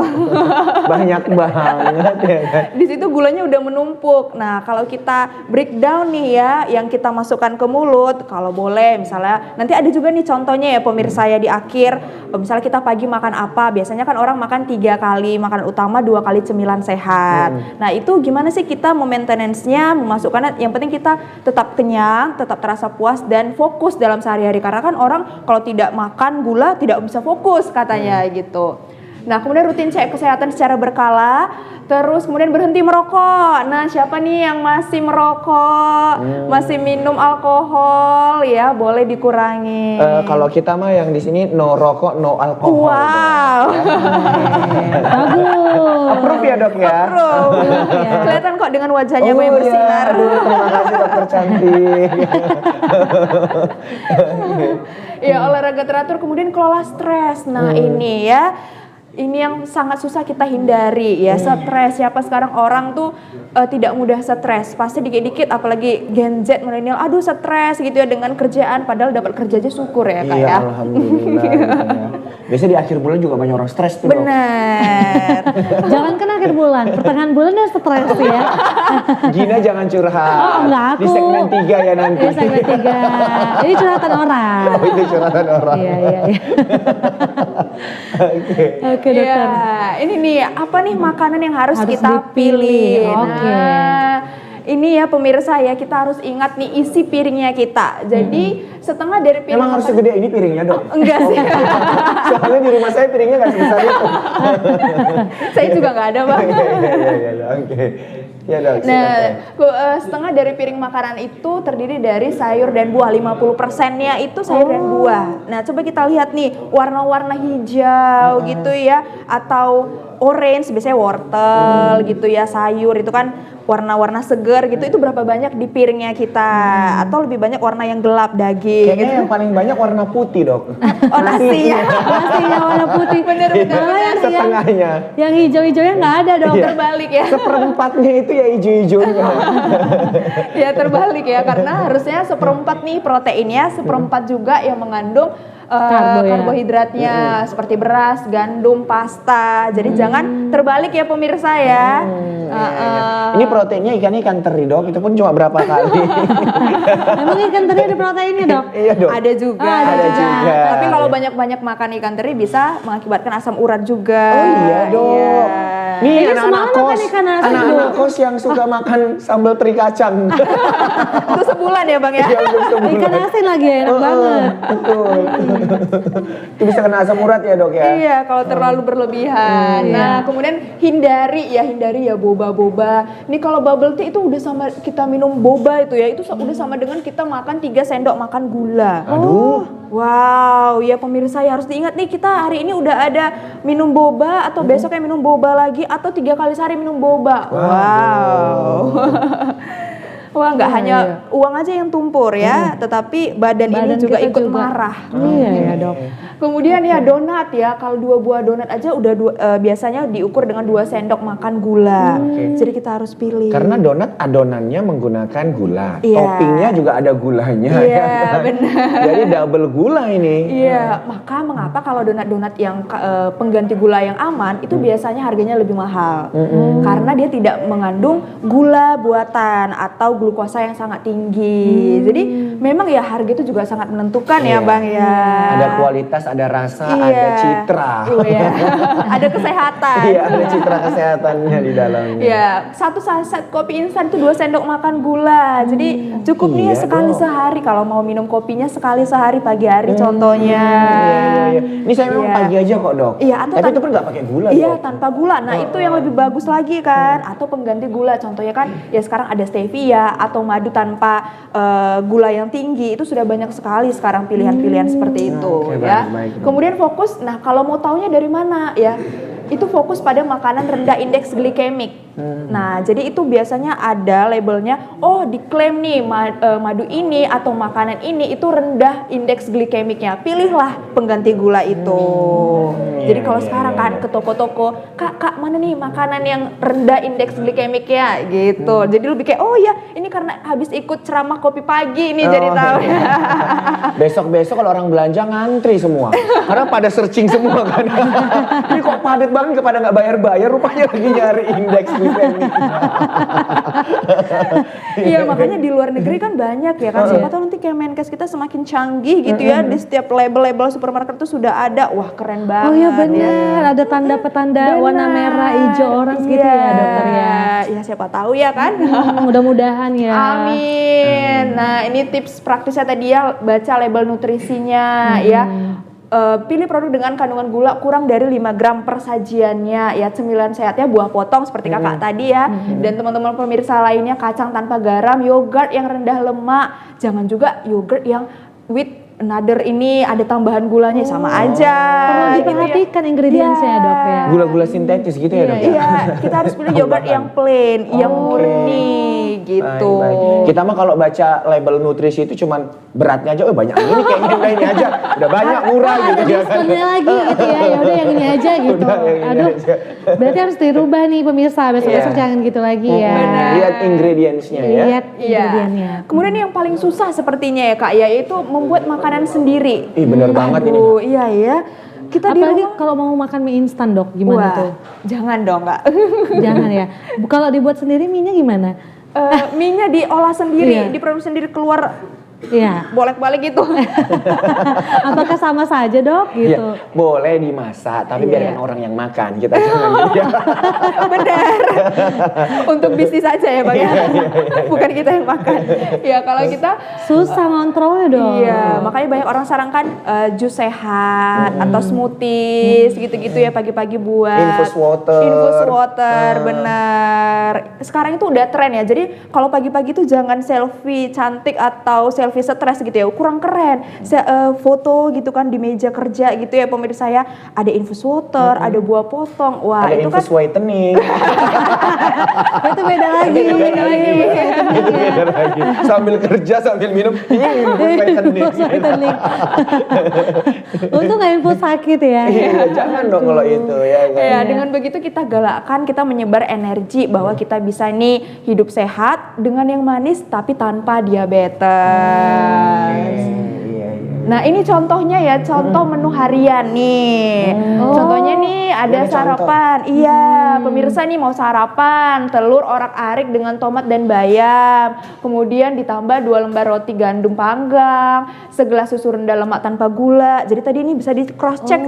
Banyak banget ya kan. Di situ gulanya udah menumpuk. Nah, kalau kita breakdown nih ya, yang kita masukkan ke mulut, kalau boleh misalnya, nanti ada juga nih contohnya ya pemirsa ya di akhir. Misalnya kita pagi makan apa, biasanya kan orang makan 3 kali, makanan utama 2 kali cemilan sehat. Nah, itu gimana sih kita memaintenance-nya, memasukkannya, yang penting kita tetap kenyang, tetap terasa puas dan fokus dalam sehari-hari. Karena kan orang kalau tidak makan gula tidak bisa fokus katanya gitu. Nah, kemudian rutin cek kesehatan secara berkala, terus kemudian berhenti merokok. Nah, siapa nih yang masih merokok, masih minum alkohol ya, boleh dikurangi. Kalau kita mah yang di sini no rokok, no alkohol. Wow. Bagus. Approve ya, Dok ya. Kelihatan kok dengan wajahnya yang iya. bersinar. Aduh, terima kasih dokter cantik. Ya, olahraga teratur, kemudian kelola stres. Nah, ini ya. Ini yang sangat susah kita hindari ya, stres. Siapa sekarang orang tuh tidak mudah stres. Pasti dikit-dikit, apalagi Gen Z milenial, aduh stres gitu ya dengan kerjaan. Padahal dapat kerja aja syukur ya Kak Iya, ya. alhamdulillah. Gitu ya. Biasanya di akhir bulan juga banyak orang stres tuh, Dok. Bener. Jangan kan akhir bulan, pertengahan bulan udah stres ya. Gina jangan curhat. Oh, enggak, aku. Di segmen 3 ya nanti. Ya segmen 3. Ini curhatan orang. Oh, itu curhatan orang. Iya. Oke dokter. Iya, ini nih apa nih makanan yang harus Harus kita dipilih, pilih. oke. Nah, ini ya pemirsa ya, kita harus ingat nih isi piringnya kita. Jadi setengah dari piring Emang harus makan- segede ini piringnya, Dok? Enggak sih. Soalnya di rumah saya piringnya nggak sebesar itu. Saya juga nggak ada bang. Iya, oke. Ya, Dok. Nah, silakan. setengah dari piring makanan itu terdiri dari sayur dan buah. 50%-nya itu sayur dan buah. Nah, coba kita lihat nih warna-warna hijau gitu ya, atau orange, biasanya wortel gitu ya, sayur itu kan warna-warna segar gitu. Itu berapa banyak di piringnya kita? Atau lebih banyak warna yang gelap, daging. Kayaknya gitu. yang paling banyak warna putih, Dok. Oh, nasinya. Nasinya warna putih. Bener-bener. Setengahnya. Yang hijau-hijaunya nggak ada dong. Iya. Terbalik ya. Seperempatnya itu ya hijau-hijaunya. Ya terbalik ya, karena harusnya seperempat nih proteinnya, seperempat juga yang mengandung Karbo ya. karbohidratnya seperti beras, gandum, pasta. Jadi jangan terbalik ya pemirsa ya. Ini proteinnya ikan teri, Dok. Itu pun cuma berapa kali. Emang ikan teri ada proteinnya dok? Iya, Dok. Ada juga. Ada juga. Tapi kalau banyak-banyak makan ikan teri bisa mengakibatkan asam urat juga. Oh iya dok. Iya. Nih Kayaknya anak-anak semalam makan kos, ikan asin, anak-anak Bu. kos yang suka makan sambal teri kacang. Itu sebulan ya Bang ya. Iya, untuk sebulan. Ikan asin lagi ya, enak banget. Betul. Itu bisa kena asam urat ya dok ya? Iya, kalau terlalu berlebihan. Nah, kemudian hindari ya boba-boba. Nih kalau bubble tea itu udah sama kita minum boba itu ya, itu udah sama dengan kita makan 3 sendok makan gula. Aduh. Wow, ya pemirsa ya harus diingat nih kita hari ini udah ada minum boba atau besoknya minum boba lagi atau 3 kali sehari minum boba. Wow. Wah, nggak hanya uang aja yang tumpur ya, tetapi badan ini juga kita ikut marah. Iya ya dok. Kemudian ya donat ya, kalau 2 buah donat aja udah biasanya diukur dengan 2 sendok makan gula. Jadi kita harus pilih. Karena donat adonannya menggunakan gula, Iya. toppingnya juga ada gulanya. Iya, ya kan? benar. Jadi double gula ini. Iya, maka mengapa kalau donat-donat yang pengganti gula yang aman itu biasanya harganya lebih mahal. Karena dia tidak mengandung gula buatan atau glukosa yang sangat tinggi. Jadi memang ya harga itu juga sangat menentukan ya, Iya. Bang ya. Ada kualitas, ada rasa, Iya. ada citra. Iya. Ada kesehatan. Iya, ada citra kesehatannya di dalamnya. Ya, 1 saset kopi instan itu 2 sendok makan gula. Jadi cukup nih ya Iya sekali dong. sehari kalau mau minum kopinya sekali sehari pagi hari contohnya. Iya. Ini saya memang Iya. pagi aja kok dok. Iya, atau Tapi itu pun nggak pakai gula Iya, dok. tanpa gula. Nah, itu yang lebih bagus lagi kan. Atau pengganti gula. Contohnya kan ya sekarang ada stevia atau madu tanpa gula yang tinggi. Itu sudah banyak sekali sekarang pilihan-pilihan seperti itu Oke, ya. baik. Kemudian fokus, nah kalau mau taunya dari mana ya? Itu fokus pada makanan rendah indeks glikemik. Nah, jadi itu biasanya ada labelnya, oh diklaim nih madu ini atau makanan ini itu rendah indeks glikemiknya. Pilihlah pengganti gula itu. Jadi kalau sekarang kan ke toko-toko, kak mana nih makanan yang rendah indeks glikemiknya gitu. Jadi lebih kayak, oh ya ini karena habis ikut ceramah kopi pagi nih jadi tahu ya. Besok-besok kalau orang belanja ngantri semua. Karena pada searching semua kan. Ini kok padat banget kepada nggak bayar-bayar, rupanya lagi nyari indeks glikemik. Iya, makanya di luar negeri kan banyak ya kan. Siapa tahu nanti Kemenkes kita semakin canggih gitu ya. Di setiap label-label supermarket itu sudah ada. Wah, keren banget. Oh iya benar, ada tanda petanda warna merah, hijau, orange gitu ya dokter ya. Ya siapa tahu ya kan. Mudah-mudahan ya. Amin. Nah, ini tips praktisnya tadi ya, baca label nutrisinya ya. Pilih produk dengan kandungan gula kurang dari 5 gram per sajiannya ya. Cemilan sehatnya buah potong seperti kakak tadi ya. Dan teman-teman pemirsa lainnya kacang tanpa garam, yogurt yang rendah lemak. Jangan juga yogurt yang with another ini ada tambahan gulanya sama aja. Perlu gitu ya. diperhatikan ingredientsnya ya dok ya. Gula-gula sintetis gitu ya dok ya? Iya, kita harus pilih yogurt yang plain, yang murni gitu. Baik. Kita mah kalau baca label nutrisi itu cuman beratnya aja, oh banyak ini kayaknya udah ini aja, udah banyak murah Oh, gitu ada ya kan. diskonnya lagi gitu ya. Ya udah yang ini aja gitu. Udah, yang ini Aduh. aja. Berarti harus dirubah nih pemirsa. Besok-besok Iya. jangan gitu lagi ya. Lihat ingredientsnya ya. Lihat ingredientnya. Kemudian yang paling susah sepertinya ya Kak, yaitu membuat makanan sendiri. Ih bener banget ini. Aduh, iya ya. Kita di Apalagi rumah, kalau mau makan mie instan dok, gimana wah, tuh? jangan dong Kak. Jangan ya. Kalau dibuat sendiri mie-nya gimana? Mie-nya diolah sendiri, Iya. diproduksi sendiri keluar Iya. bolak-balik gitu. Apakah sama saja dok gitu? Ya, boleh dimasak, tapi Iya. biarkan orang yang makan. Kita jangan gitu ya. Benar. Untuk bisnis aja ya Bang ya. Bukan kita yang makan. Ya kalau kita Susah ngontrolnya dong. iya, makanya banyak orang sarankan jus sehat atau smoothies gitu-gitu ya pagi-pagi buat Infus water. Infus water, benar. Sekarang itu udah tren ya. Jadi kalau pagi-pagi tuh jangan selfie cantik atau selfie stres gitu ya. Kurang keren. Foto gitu kan di meja kerja gitu ya pemirsa ya. Ada infus water, ada buah potong. Wah, Ada itu kan infus whitening. Itu beda lagi. beda lagi. Itu beda lagi. Sambil kerja sambil minum, infus whitening. Whitening. Untung nggak infus sakit ya. Iya, jangan dong kalau itu ya kan. Ya, dengan begitu kita galakkan, kita menyebar energi bahwa kita bisa nih hidup sehat dengan yang manis tapi tanpa diabetes. Iya. Nah ini contohnya ya, contoh menu harian nih. Contohnya nih ada Ini sarapan. Iya, pemirsa nih mau sarapan telur orak-arik dengan tomat dan bayam. Kemudian ditambah 2 lembar roti gandum panggang, segelas susu rendah lemak tanpa gula. Jadi tadi ini bisa di cross check,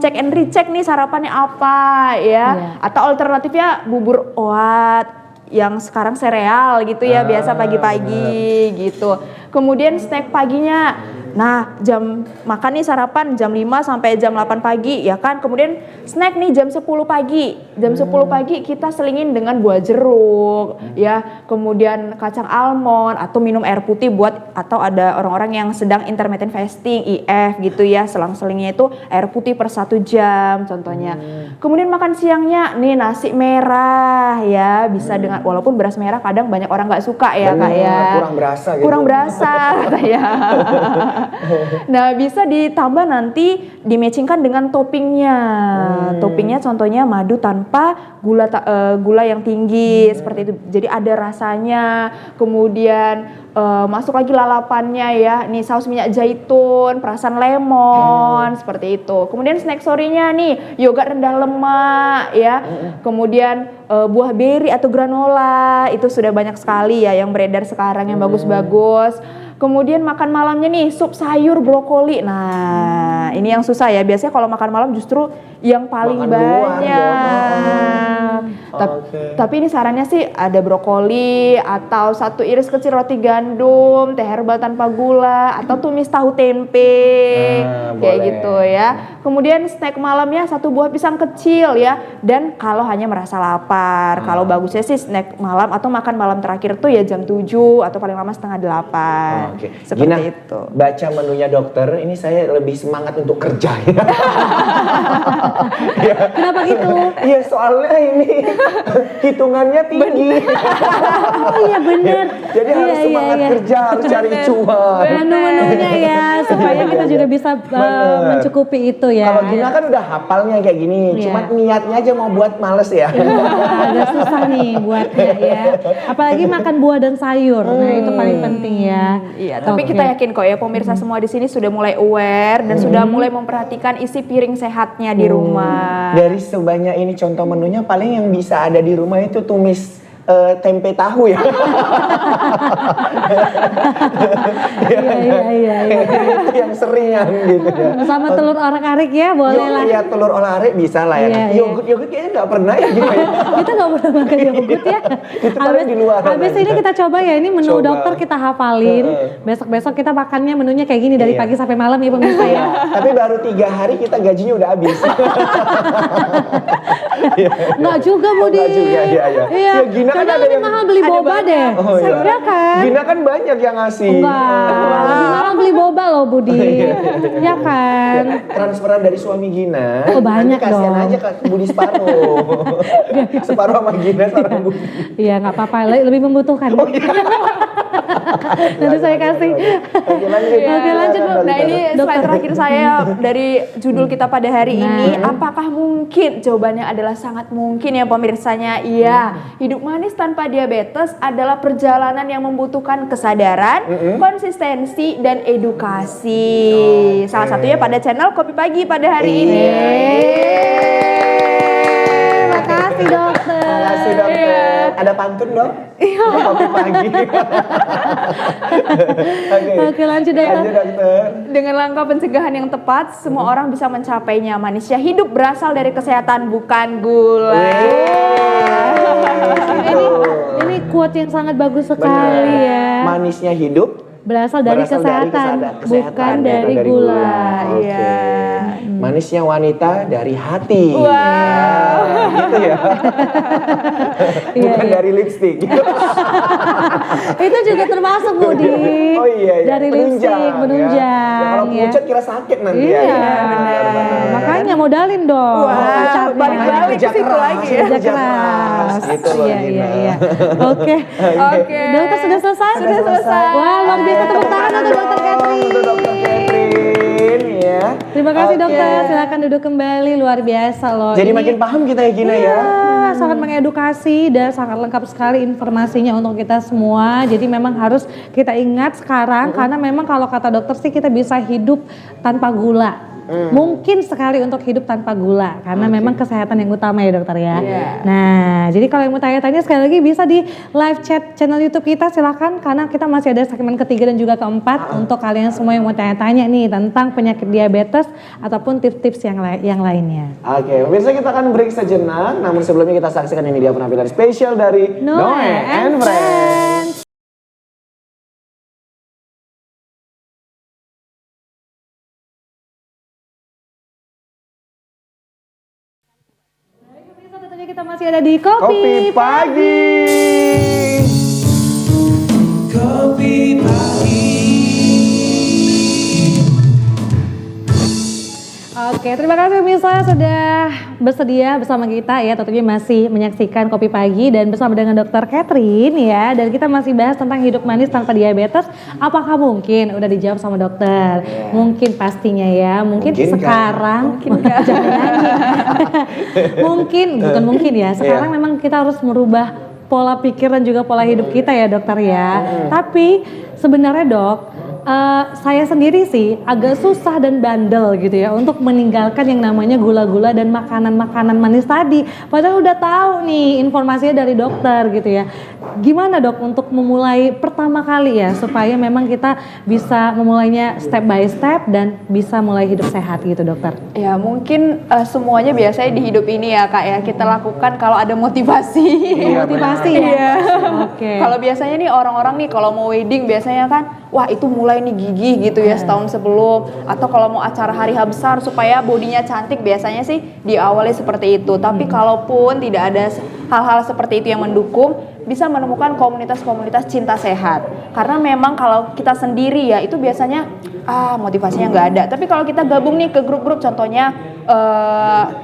check and recheck nih sarapannya apa ya. Atau alternatifnya bubur oat yang sekarang sereal gitu ya, biasa pagi-pagi gitu. Kemudian snack paginya. Nah, jam makan nih sarapan jam 5 sampai jam 8 pagi ya kan. Kemudian snack nih jam 10 pagi. Jam 10 pagi kita selingin dengan buah jeruk ya. Kemudian kacang almond atau minum air putih buat atau ada orang-orang yang sedang intermittent fasting IF gitu ya. Selang-selingnya itu air putih per 1 jam contohnya. Kemudian makan siangnya nih nasi merah ya. Bisa dengan walaupun beras merah kadang banyak orang nggak suka ya Kak ya. Kurang berasa gitu. Kurang berasa katanya. Nah bisa ditambah nanti dimatchingkan dengan toppingnya. Toppingnya contohnya madu tanpa gula yang tinggi seperti itu. Jadi ada rasanya. Kemudian masuk lagi lalapannya ya. Nih saus minyak zaitun, perasan lemon seperti itu. Kemudian snack sorenya nih yogurt rendah lemak ya. Kemudian buah beri atau granola itu sudah banyak sekali ya yang beredar sekarang yang bagus-bagus. Kemudian makan malamnya nih sup sayur brokoli. Nah, ini yang susah ya. Biasanya kalau makan malam justru yang paling Makan luar banyak. Tapi ini sarannya sih ada brokoli atau 1 iris kecil roti gandum, teh herbal tanpa gula atau tumis tahu tempe. Kayak boleh. gitu ya. Kemudian snack malamnya 1 buah pisang kecil ya. Dan kalau hanya merasa lapar, kalau bagusnya sih snack malam atau makan malam terakhir tuh ya jam 7 atau paling lama setengah 8. Oke. Seperti Gina, itu. baca menunya dokter, ini saya lebih semangat untuk kerja. Kenapa gitu? Iya, soalnya ini hitungannya tinggi. Oh iya bener. Jadi harus semangat kerja, harus cari cuan. Menu-menunya ya supaya kita juga bisa mencukupi itu ya. Kalau Gina kan udah hafalnya kayak gini, Iya. cuma niatnya aja mau buat males ya. Agak susah nih buatnya ya. Apalagi makan buah dan sayur. Nah, itu paling penting ya. Iya, tapi Oke. kita yakin kok ya pemirsa semua di sini sudah mulai aware dan sudah mulai memperhatikan isi piring sehatnya di rumah. Dari sebanyak ini contoh menunya paling yang bisa ada di rumah itu tumis tempe tahu ya. Iya. Itu yang seringan gitu ya. Sama telur orak-arik ya, boleh lah. Ya telur olah-arik bisa lah ya. Iya. Yogurt kayaknya nggak pernah ya gitu ya. Kita nggak boleh makan yogurt ya. Itu paling di luar. Habis ini kita coba ya, ini menu Coba. dokter kita hafalin. Besok-besok kita makannya menunya kayak gini dari Iya. pagi sampai malam ya pemirsa ya. Tapi baru 3 hari kita gajinya udah habis. Enggak juga Budi. Enggak juga, iya. Iya. Ya, Gina kan Kayaknya ada lebih yang- mahal beli boba deh. Oh iya. Ya kan? Gina kan banyak yang ngasih. Enggak, lebih mahal beli boba loh Budi. Ya kan? Transferan dari suami Gina. Oh, banyak nanti kasihan dong. aja ke Budi separuh. Separuh sama Gina, separuh Budi. Iya nggak apa-apa, lebih membutuhkan. Nanti saya kasih. Oke, lanjut. Oke, lanjut, Bu. Nah ini slide terakhir saya dari judul kita pada hari ini. Apakah mungkin? Jawabannya adalah sangat mungkin ya pemirsanya. Iya, hidup manis tanpa diabetes adalah perjalanan yang membutuhkan kesadaran, konsistensi, dan edukasi. Salah satunya pada channel Kopi Pagi pada hari ini. Makasih dokter. Makasih dokter. Ada pantun dong? Iya. Kopi pagi. Oke, lanjut dokter. Lanjut dokter. Dengan langkah pencegahan yang tepat, semua orang bisa mencapainya. Manisnya hidup berasal dari kesehatan, bukan gula. Ini quote yang sangat bagus sekali ya. Manisnya hidup Berasal dari kesehatan, bukan dari gula. Oke. Iya. Manisnya wanita dari hati. Wow. Ya, gitu ya. Bukan Iya. dari lipstik. Itu juga termasuk Budi. Oh iya. Dari lipstick, menunjang. Ya, kalau ya. pucat kira sakit nanti Iya, ya. benar. Makanya modalin dong. Wah, pucatnya. balik-balik ke Kerja situ keras, lagi ya. kerja keras. Gitu loh, Iya, Gina. iya. Oke. Oke. Dokter sudah selesai? Sudah selesai. Wah, luar biasa, tepuk tangan untuk Dokter Catherine. Untuk Dokter Catherine ya. Terima kasih Oke. dokter, silakan duduk kembali, luar biasa loh. Jadi Ini- makin paham kita ya Gina ya. Iya, sangat mengedukasi dan sangat lengkap sekali informasinya untuk kita semua. Jadi memang harus kita ingat sekarang karena memang kalau kata dokter sih kita bisa hidup tanpa gula. Mungkin sekali untuk hidup tanpa gula karena memang kesehatan yang utama ya dokter ya. Iya. Nah, jadi kalau yang mau tanya-tanya sekali lagi bisa di live chat channel YouTube kita silahkan karena kita masih ada segmen ketiga dan juga keempat untuk kalian semua yang mau tanya-tanya nih tentang penyakit diabetes ataupun tips-tips yang lainnya. Oke, pemirsa kita akan break sejenak. Namun sebelumnya kita saksikan ini dia penampilan spesial dari Noe and Friends. Tentunya kita masih ada di Kopi Kopi Pagi. Kopi pagi. Oke, terima kasih pemirsa sudah bersedia bersama kita ya. Tentunya masih menyaksikan Kopi Pagi dan bersama dengan Dokter Catherine ya. Dan kita masih bahas tentang hidup manis tanpa diabetes. Apakah mungkin? Udah dijawab sama dokter. Mungkin pastinya ya. Mungkin Mungkin kan? sekarang. Jangan nyanyi. bukan mungkin ya. Sekarang memang kita harus merubah pola pikir dan juga pola hidup kita ya dokter ya. Tapi sebenarnya dok, saya sendiri sih agak susah dan bandel gitu ya untuk meninggalkan yang namanya gula-gula dan makanan-makanan manis tadi. Padahal udah tahu nih informasinya dari dokter gitu ya. Gimana dok untuk memulai pertama kali ya supaya memang kita bisa memulainya step by step dan bisa mulai hidup sehat gitu dokter? Ya mungkin semuanya biasanya di hidup ini ya kak ya kita lakukan kalau ada motivasi. Iya, Motivasi ya. Iya. Oke. Kalau biasanya nih orang-orang nih kalau mau wedding biasanya kan wah itu mulai nih gigih gitu ya setahun sebelum, atau kalau mau acara hari H besar supaya bodinya cantik biasanya sih diawali seperti itu. Tapi kalaupun tidak ada hal-hal seperti itu yang mendukung, bisa menemukan komunitas-komunitas cinta sehat. Karena memang kalau kita sendiri ya itu biasanya motivasinya nggak ada. Tapi kalau kita gabung nih ke grup-grup, contohnya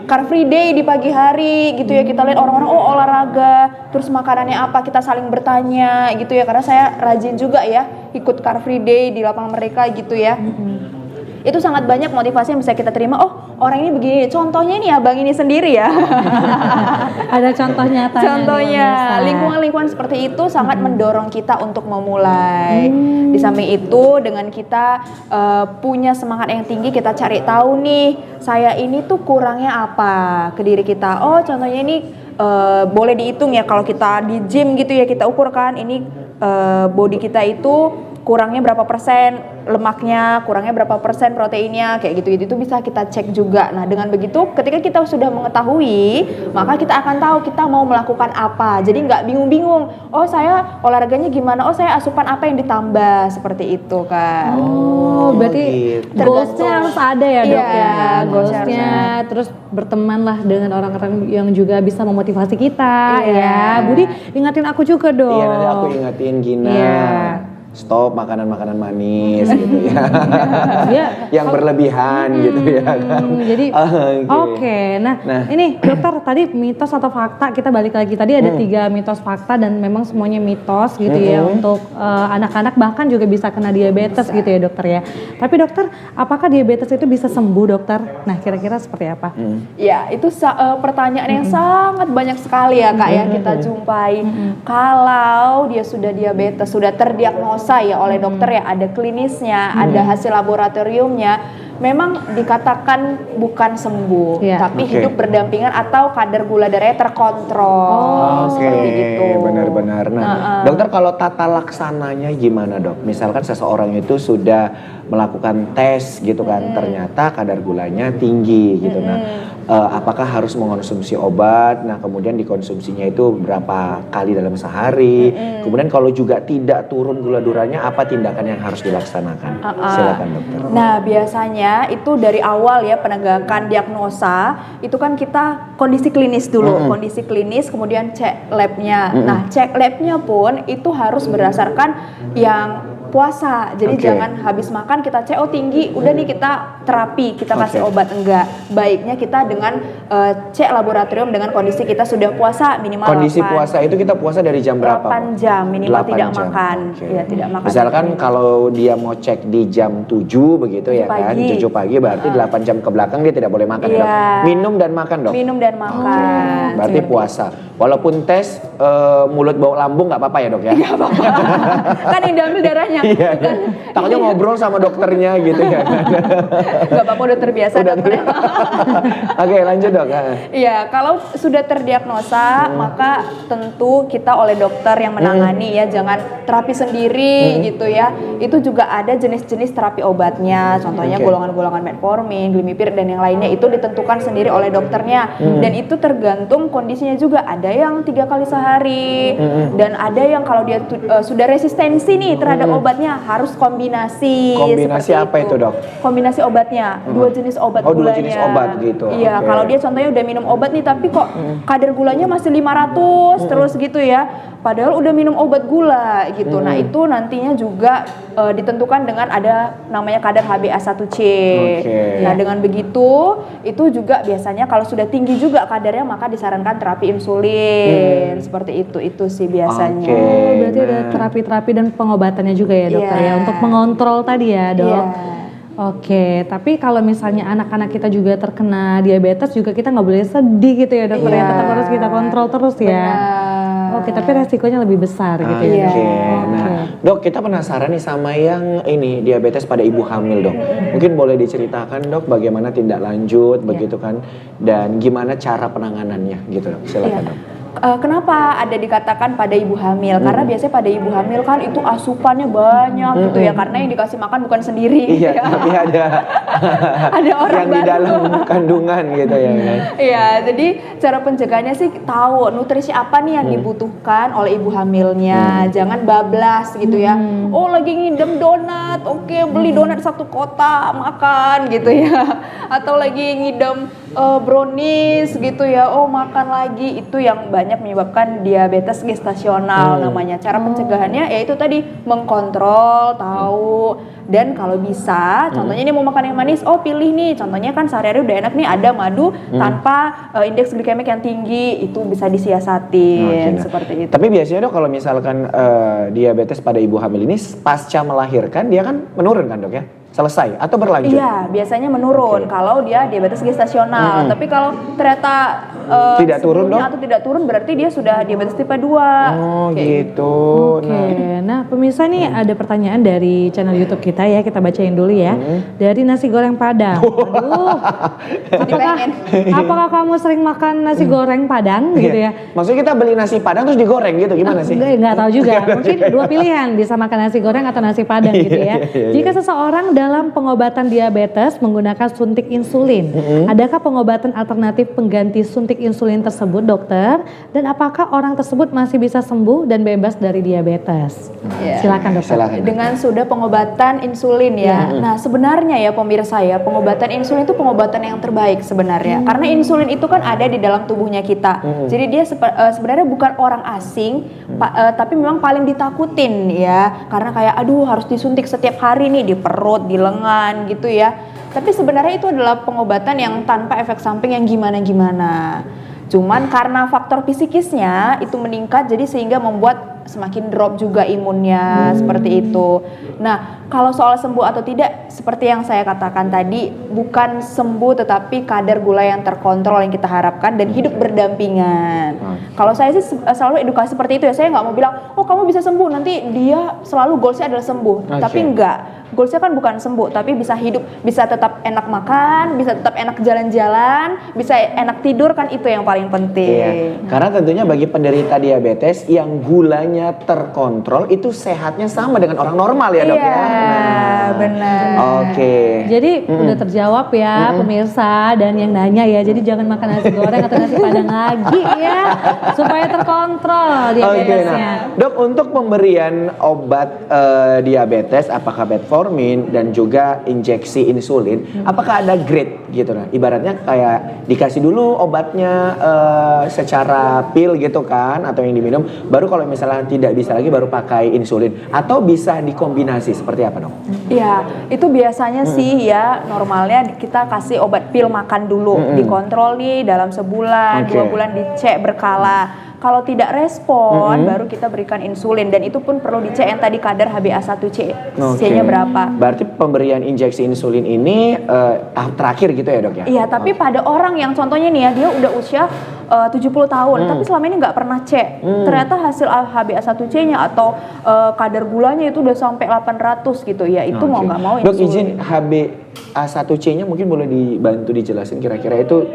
Car Free Day di pagi hari gitu ya, kita lihat orang-orang olahraga, terus makanannya apa, kita saling bertanya gitu ya. Karena saya rajin juga ya ikut Car Free Day di lapangan mereka gitu ya. Itu sangat banyak motivasi yang bisa kita terima. Oh orang ini begini, contohnya ini abang ini sendiri ya. Ada contoh nyata. Contohnya lingkungan-lingkungan seperti itu sangat mendorong kita untuk memulai. Di samping itu dengan kita punya semangat yang tinggi, kita cari tahu nih saya ini tuh kurangnya apa ke diri kita. Oh contohnya ini boleh dihitung ya kalau kita di gym gitu ya, kita ukurkan ini body kita itu kurangnya berapa persen lemaknya, kurangnya berapa persen proteinnya, kayak gitu-gitu itu bisa kita cek juga. Nah dengan begitu ketika kita sudah mengetahui, maka kita akan tahu kita mau melakukan apa. Jadi nggak bingung-bingung, oh saya olahraganya gimana, oh saya asupan apa yang ditambah, seperti itu kan. Oh, berarti gitu. goalsnya harus ada ya dok Iya, ya. goalsnya Goalsnya harus terus berteman lah dengan orang-orang yang juga bisa memotivasi kita Iya. ya. Budi ingatin aku juga dong. Iya, nanti aku ingetin Gina. Iya. Stop makanan-makanan manis gitu ya. Iya. Yang berlebihan gitu ya kan. Jadi oke. Nah, Nah. ini dokter tadi mitos atau fakta, kita balik lagi tadi ada 3 mitos fakta dan memang semuanya mitos gitu ya untuk anak-anak bahkan juga bisa kena diabetes gitu ya dokter ya. Tapi dokter, apakah diabetes itu bisa sembuh dokter? Nah kira-kira seperti apa? Ya, itu pertanyaan yang sangat banyak sekali ya kak ya kita jumpai. Kalau dia sudah diabetes, sudah terdiagnosa ya oleh dokter ya, ada klinisnya, ada hasil laboratoriumnya, memang dikatakan bukan sembuh, Iya. tapi Oke. hidup berdampingan atau kadar gula darahnya terkontrol, Oke, seperti itu. benar-benar. Nah, dokter kalau tata laksananya gimana dok? Misalkan seseorang itu sudah melakukan tes gitu kan, ternyata kadar gulanya tinggi gitu. Nah, apakah harus mengonsumsi obat? Nah, kemudian dikonsumsinya itu berapa kali dalam sehari? Kemudian kalau juga tidak turun gula darahnya, apa tindakan yang harus dilaksanakan? Silakan dokter. Nah biasanya itu dari awal ya penegakan diagnosa itu kan kita kondisi klinis dulu, kondisi klinis kemudian cek labnya. Nah cek labnya pun itu harus berdasarkan yang puasa. Jadi Oke. jangan habis makan kita CO tinggi, udah nih kita terapi, kita kasih Oke. obat, enggak. Baiknya kita dengan cek laboratorium dengan kondisi kita sudah puasa minimal Kondisi 8. puasa itu kita puasa dari jam berapa? 8 jam minimal 8 tidak jam. makan. Oke. Ya, tidak makan. Misalkan kalau dia mau cek di jam 7 begitu 7 ya kan, pagi. 7 pagi berarti 8 jam ke belakang dia tidak boleh makan ya, Dok? Iya. Minum dan makan, Dok? Minum dan makan. Berarti puasa. Walaupun tes mulut bau lambung nggak apa-apa ya, Dok ya? Nggak apa-apa. Kan yang diambil darahnya. Iya. Takutnya ngobrol sama dokternya gitu ya. Gak apa-apa, udah terbiasa dokternya. Oke, lanjut, Dok. Iya, kalau sudah terdiagnosa, maka tentu kita oleh dokter yang menangani ya, jangan terapi sendiri gitu ya. Itu juga ada jenis-jenis terapi obatnya, contohnya Oke. golongan-golongan metformin, glimepir dan yang lainnya itu ditentukan sendiri oleh dokternya. Dan itu tergantung kondisinya juga. Ada yang 3 kali sehari dan ada yang kalau dia sudah resistensi nih terhadap obatnya harus kombinasi. Kombinasi seperti apa itu, Dok? Kombinasi obatnya, 2 jenis obat Oh, 2 gulanya. jenis obat gitu. Iya, Oke. kalau dia contohnya udah minum obat nih tapi kok kadar gulanya masih 500 terus gitu ya. Padahal udah minum obat gula gitu. Nah, itu nantinya juga ditentukan dengan ada namanya kadar HbA1c. Oke. Nah, dengan begitu itu juga biasanya kalau sudah tinggi juga kadarnya maka disarankan terapi insulin. Seperti itu. Itu sih biasanya. Oke. Oh, berarti ada terapi-terapi dan pengobatannya juga ya dokter Iya. ya untuk mengontrol tadi ya dok. Iya. Oke, tapi kalau misalnya anak-anak kita juga terkena diabetes juga kita nggak boleh sedih gitu ya dokter ya, Iya. tetap harus kita kontrol terus ya. Benar. Oke, tapi resikonya lebih besar gitu ya. Oke, Dok? nah dok kita penasaran nih sama yang ini diabetes pada ibu hamil dok. Mungkin boleh diceritakan dok bagaimana tindak lanjut begitu kan dan gimana cara penanganannya gitu dok. Silakan Iya. dok. Kenapa ada dikatakan pada ibu hamil? Karena biasanya pada ibu hamil kan itu asupannya banyak gitu ya, karena yang dikasih makan bukan sendiri. Iya, ya. tapi ada Ada orang yang di baru. dalam kandungan gitu ya kan. Iya, jadi cara pencegahannya sih tahu nutrisi apa nih yang dibutuhkan oleh ibu hamilnya. Jangan bablas gitu ya. Oh lagi ngidam donat, oke beli donat 1 kotak makan gitu ya. Atau lagi ngidam brownies gitu ya. Oh makan lagi, itu yang banyak menyebabkan diabetes gestasional namanya. Cara pencegahannya yaitu tadi mengkontrol, tahu, dan kalau bisa, contohnya ini mau makan yang manis, oh pilih nih, contohnya kan sehari-hari udah enak nih ada madu tanpa indeks glikemik yang tinggi, itu bisa disiasatin Oke, nah. seperti itu. Tapi biasanya dok kalau misalkan diabetes pada ibu hamil ini pasca melahirkan dia kan menurun kan dok ya? Selesai atau berlanjut? Iya, biasanya menurun kalau dia diabetes gestasional. Tapi kalau ternyata Tidak turun, sebelumnya dok? atau tidak turun berarti dia sudah diabetes tipe 2. Oh Kayak gitu. Oke, nah pemirsa nih ada pertanyaan dari channel YouTube kita ya, kita bacain dulu ya. Dari nasi goreng Padang. Aduh, Jadi pengen. apakah kamu sering makan nasi goreng Padang gitu ya? Maksudnya kita beli nasi Padang terus digoreng gitu gimana sih? Nggak tahu juga, mungkin 2 pilihan, bisa makan nasi goreng atau nasi Padang gitu ya. Jika seseorang dalam pengobatan diabetes menggunakan suntik insulin, adakah pengobatan alternatif pengganti suntik insulin tersebut dokter? Dan apakah orang tersebut masih bisa sembuh dan bebas dari diabetes? Iya. Silakan dokter. Silakan. Dengan sudah pengobatan insulin ya. Nah, sebenarnya ya pemirsa ya, pengobatan insulin itu pengobatan yang terbaik sebenarnya. Karena insulin itu kan ada di dalam tubuhnya kita. Jadi dia sebenarnya bukan orang asing, tapi memang paling ditakutin ya. Karena kayak aduh harus disuntik setiap hari nih di perut, di lengan gitu ya. Tapi sebenarnya itu adalah pengobatan yang tanpa efek samping yang gimana-gimana. Cuman karena faktor psikisnya itu meningkat jadi sehingga membuat semakin drop juga imunnya seperti itu. Nah, kalau soal sembuh atau tidak seperti yang saya katakan tadi, bukan sembuh tetapi kadar gula yang terkontrol yang kita harapkan dan hidup berdampingan. Kalau saya sih selalu edukasi seperti itu ya. Saya nggak mau bilang, "Oh, kamu bisa sembuh." Nanti dia selalu goalsnya adalah sembuh. Oke. Tapi enggak. Goalsnya kan bukan sembuh, tapi bisa hidup, bisa tetap enak makan, bisa tetap enak jalan-jalan, bisa enak tidur, kan itu yang paling penting. Iya. Karena tentunya bagi penderita diabetes yang gulanya terkontrol itu sehatnya sama dengan orang normal ya dok ya. Iya, benar. Oke. Jadi udah terjawab ya pemirsa dan yang nanya ya. Jadi jangan makan nasi goreng atau nasi Padang lagi ya, supaya terkontrol Oke, diabetesnya. nah, dok untuk pemberian obat diabetes apakah metformin dan juga injeksi insulin, apakah ada grade gitu. Nah, ibaratnya kayak dikasih dulu obatnya secara pil gitu kan, atau yang diminum. Baru kalau misalnya tidak bisa lagi baru pakai insulin. Atau bisa dikombinasi seperti apa dok? Ya, itu biasanya sih ya normalnya kita kasih obat pil makan dulu, dikontrol nih dalam sebulan, Oke. 2 bulan dicek berkala. Kalau tidak respon, baru kita berikan insulin dan itu pun perlu dicek yang tadi kadar HbA1c-nya berapa. Berarti pemberian injeksi insulin ini tahap terakhir gitu ya dok ya? Iya, tapi pada orang yang contohnya nih ya, dia udah usia 70 tahun, tapi selama ini nggak pernah cek. Ternyata hasil HbA1c-nya atau kadar gulanya itu udah sampai 800 gitu ya, itu mau nggak mau Dok, insulin. izin HbA1c-nya mungkin boleh dibantu dijelasin kira-kira itu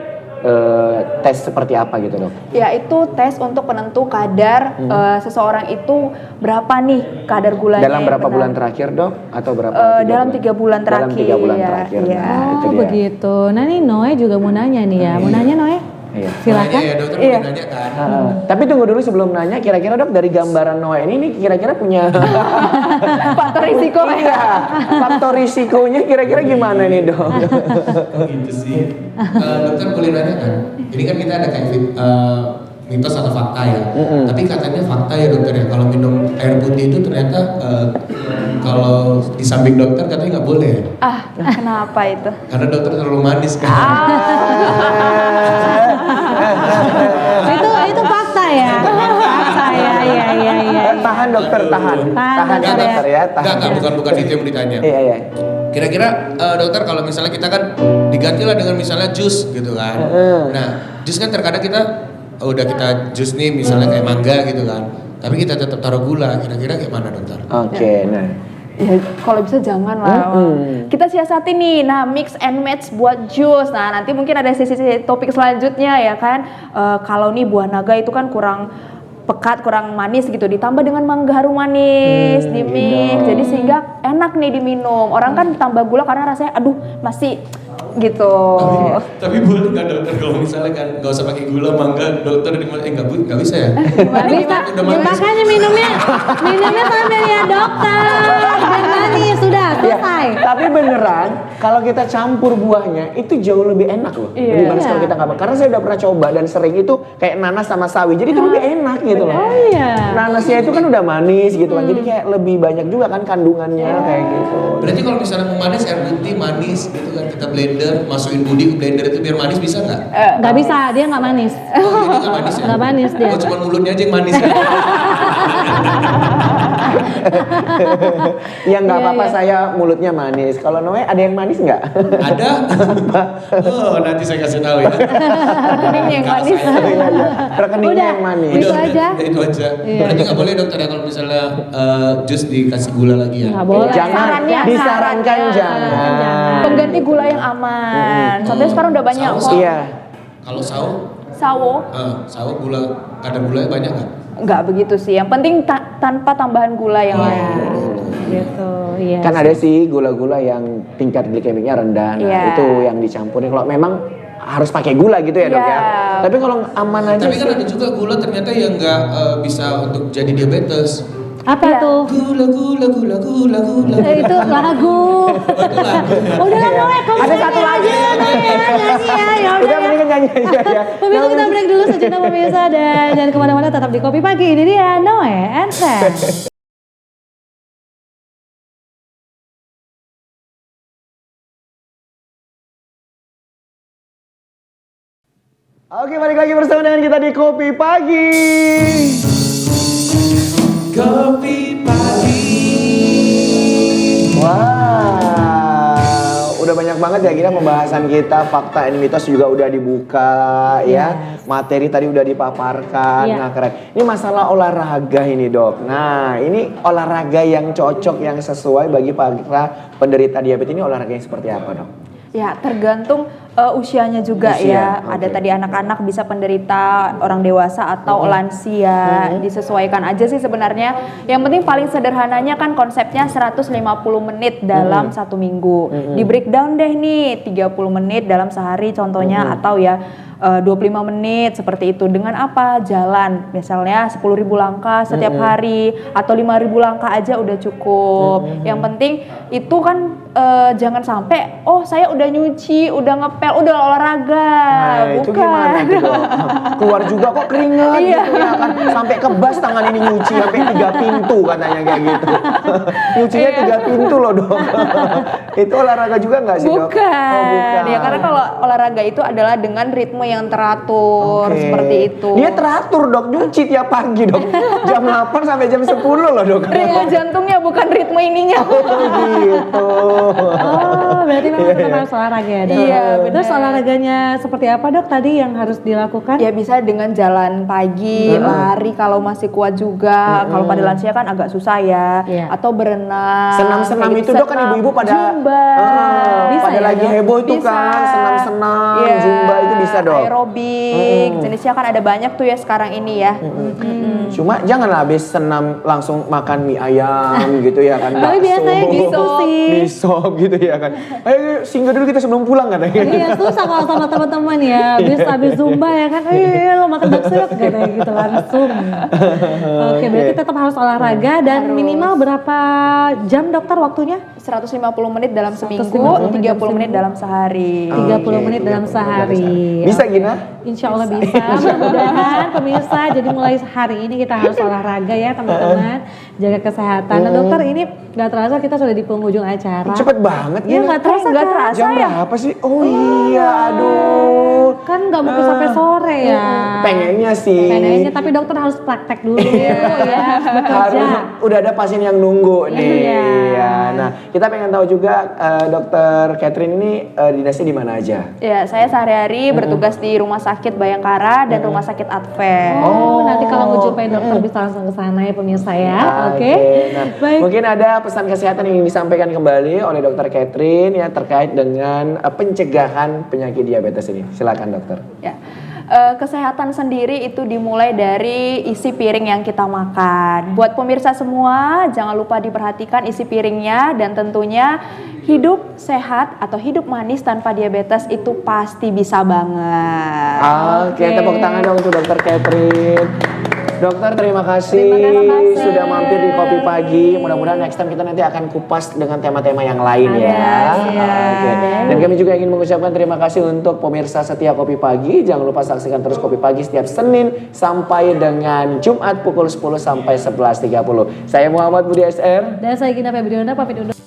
tes seperti apa gitu dok? Ya, itu tes untuk penentu kadar seseorang itu berapa nih kadar gulanya. Dalam yang berapa benar. bulan terakhir dok? Atau berapa? Dalam 3 bulan Dalam 3 bulan terakhir, terakhir. iya. Nah, itu Oh dia. begitu. Nah nih Noe juga mau nanya nih ya. Mau nanya Noe? Iya. Silakan. Makanya ya dokter mungkin nanya kan. Tapi tunggu dulu sebelum nanya, kira-kira dok dari gambaran Noe ini kira-kira punya Faktor risiko iya, faktor risikonya kira-kira gimana nih dok? Oh gitu sih. Dokter boleh nanya kan? Ini kan kita ada kayak mitos atau fakta ya. Tapi katanya fakta ya dokter ya. Kalau minum air putih itu ternyata kalau di samping dokter katanya nggak boleh ya. Kenapa itu? Karena dokter terlalu manis kan. Itu fakta ya. Fakta ya. Tahan dokter, tahan Dokter dokter ya, tahan. Enggak, bukan itu yang ditanya. Iya. Kira-kira dokter kalau misalnya kita kan digantilah dengan misalnya jus gitu kan. Nah, jus kan terkadang kita udah kita jus nih misalnya kayak mangga gitu kan. Tapi kita tetap taruh gula. Kira-kira gimana dokter? Oke, nah. Ya, kalau bisa jangan lah. Kita siasati nih, nah mix and match buat jus. Nah nanti mungkin ada sesi topik selanjutnya ya kan. Kalau nih buah naga itu kan kurang pekat, kurang manis gitu. Ditambah dengan mangga harum manis, di mix. Jadi sehingga enak nih diminum. Orang kan tambah gula karena rasanya aduh masih gitu. Tapi boleh nggak dokter kalau misalnya kan nggak usah pakai gula mangga dokter nggak bisa ya? Gak bisa. Udah Ya, manis. makanya minumnya sambil ya dokter. Biar manis sudah selesai. Tapi beneran kalau kita campur buahnya itu jauh lebih enak loh dibanding kalau kita nggak. Karena saya udah pernah coba dan sering itu kayak nanas sama sawi, jadi itu lebih enak gitu loh. Oh iya. Nanasnya itu kan udah manis gitu kan, jadi kayak lebih banyak juga kan kandungannya kayak gitu. Berarti kalau misalnya mau manis air putih manis gitu kan kita blender, masukin budi ke blender itu biar manis bisa nggak? Gak bisa, dia gak manis. Oh jadi nggak manis ya? Nggak manis dia. Oh cuma mulutnya aja yang manis kan? Ya nggak apa-apa, saya mulutnya manis. Kalau Noe ada yang manis nggak? Ada? Oh nanti saya kasih tahu ya. Rekeningnya yang Kakak manis. saya. Iya, iya. Rekeningnya Udah. yang manis. Itu aja. Itu aja. Iya. Berarti nggak boleh dokter ya kalau misalnya jus dikasih gula lagi ya? Nggak boleh. Jangan, Sarannya, disarankan sarannya. jangan. Pengganti gula yang aman. Contohnya sekarang udah banyak Saus. kok. Iya. Kalau sawo, Sawo. sawo gula kadar gulanya banyak nggak? Enggak begitu sih. Yang penting tanpa tambahan gula yang lain. Gitu, iya. Kan ada sih gula-gula yang tingkat glikemiknya rendah. Nah, Iya. itu yang dicampurin. Kalau memang harus pakai gula gitu ya dok ya. Iya. Tapi kalau aman aja Tapi sih. kan ada juga gula ternyata yang nggak bisa untuk jadi diabetes. Apa Iya. tuh? Gula. Itu lagu. Itu lagu. Udah lah Noe, kamu Ada satu nyanyi lagi. aja Noe ya, nyanyi ya. Ya Udah udah ya. mendingan nyanyi aja ya. Pemirsa kita break dulu sejenak pemirsa dan jangan kemana-mana, tetap di Kopi Pagi. Ini dia Noe and Friends. Oke, balik lagi bersama dengan kita di Kopi Pagi. Kopi pagi. Wow, udah banyak banget ya kita pembahasan kita, fakta and mitos juga udah dibuka ya. Materi tadi udah dipaparkan. Iya. Nah, keren. Ini masalah olahraga ini, Dok. Nah, ini olahraga yang cocok, yang sesuai bagi para penderita diabetes ini olahraga yang seperti apa, Dok? Ya, tergantung usianya juga Usia, ya. Ada oke. tadi anak-anak bisa penderita, orang dewasa atau lansia. Disesuaikan aja sih sebenarnya. Yang penting paling sederhananya kan konsepnya 150 menit dalam satu minggu. Di breakdown deh nih 30 menit dalam sehari contohnya atau ya 25 menit seperti itu. Dengan apa? Jalan. Misalnya 10.000 langkah setiap hari atau 5.000 langkah aja udah cukup. Yang penting itu kan jangan sampai saya udah nyuci, udah ngepel, udah olahraga. Nah, itu gimana tuh, Dok? Keluar juga kok keringat Iya. gitu ya kan. Sampai kebas tangan ini nyuci sampai 3 pintu katanya kayak gitu. Nyucinya 3 pintu loh, Dok. Itu olahraga juga nggak sih, Dok? Bukan. Oh, bukan. Ya karena kalau olahraga itu adalah dengan ritme yang teratur Oke. seperti itu. Dia teratur, Dok, nyuci tiap pagi, Dok. Jam 8 sampai jam 10 loh, Dok. Ritme jantungnya bukan ritme ininya. Oh, gitu. Oh, berarti memang tetap harus olahraga ya, Dok? Iya, Terus benar. olahraganya seperti apa, Dok, tadi yang harus dilakukan? Ya bisa dengan jalan pagi, lari kalau masih kuat juga. Kalau pada lansia kan agak susah ya. Iya. Atau berenang. Senam-senam kayak itu, gitu. Dok, kan Senam, ibu-ibu pada Zumba. Bisa pada ya, lagi Dok? heboh itu Bisa. kan, senam-senam, Iya, zumba itu bisa, Dok. aerobik. Jenisnya kan ada banyak tuh ya sekarang ini ya. Cuma janganlah habis senam langsung makan mie ayam gitu ya kan. Tapi bakso, biasanya gitu sih. mie sop gitu ya kan. Ayo singgah dulu kita sebelum pulang katanya. Iya, susah kalau sama teman-teman ya. Habis zumba ya kan, lo makan bakso yuk, katanya gitu langsung. Oke, berarti tetap harus olahraga dan minimal berapa jam, dokter, waktunya? 150 menit dalam seminggu, 150 menit 30 menit dalam sehari. 30 menit dalam sehari. Bisa Gina? Insya Allah bisa. Mudah-mudahan pemirsa, jadi mulai hari ini kita harus olahraga ya teman-teman, jaga kesehatan. Nah, dokter, ini nggak terasa kita sudah di penghujung acara. Cepet banget Iya, Gina. nggak terasa, nggak kan? terasa. Jam berapa sih? Oh iya, aduh. Kan nggak mungkin sampai sore ya. Pengennya sih. Pengennya, tapi dokter harus praktek dulu ya, harus bekerja. Harus udah ada pasien yang nunggu nih. Iya. Iya. Nah, kita pengen tahu juga dokter Catherine ini dinasnya di mana aja? Ya, saya sehari-hari bertugas di Rumah Sakit Bayangkara dan Rumah Sakit Advent. Oh, nanti kalau mau jumpain dokter bisa langsung ke sana ya pemirsa ya. Oke. Nah, Baik. mungkin ada pesan kesehatan yang ingin disampaikan kembali oleh dokter Catherine ya terkait dengan pencegahan penyakit diabetes ini. Silakan dokter. Ya. Kesehatan sendiri itu dimulai dari isi piring yang kita makan. Buat pemirsa semua, jangan lupa diperhatikan isi piringnya dan tentunya hidup sehat atau hidup manis tanpa diabetes itu pasti bisa banget. Oke, tepuk tangan dong untuk dokter Catherine. Dokter terima kasih, Terima kasih. sudah mampir di Kopi Pagi. Mudah-mudahan next time kita nanti akan kupas dengan tema-tema yang lain ya. Oke. Dan kami juga ingin mengucapkan terima kasih untuk pemirsa setia Kopi Pagi. Jangan lupa saksikan terus Kopi Pagi setiap Senin sampai dengan Jumat pukul 10 sampai 11.30. Saya Muhammad Budi SR. Dan saya Gina Febriona, pamit undur.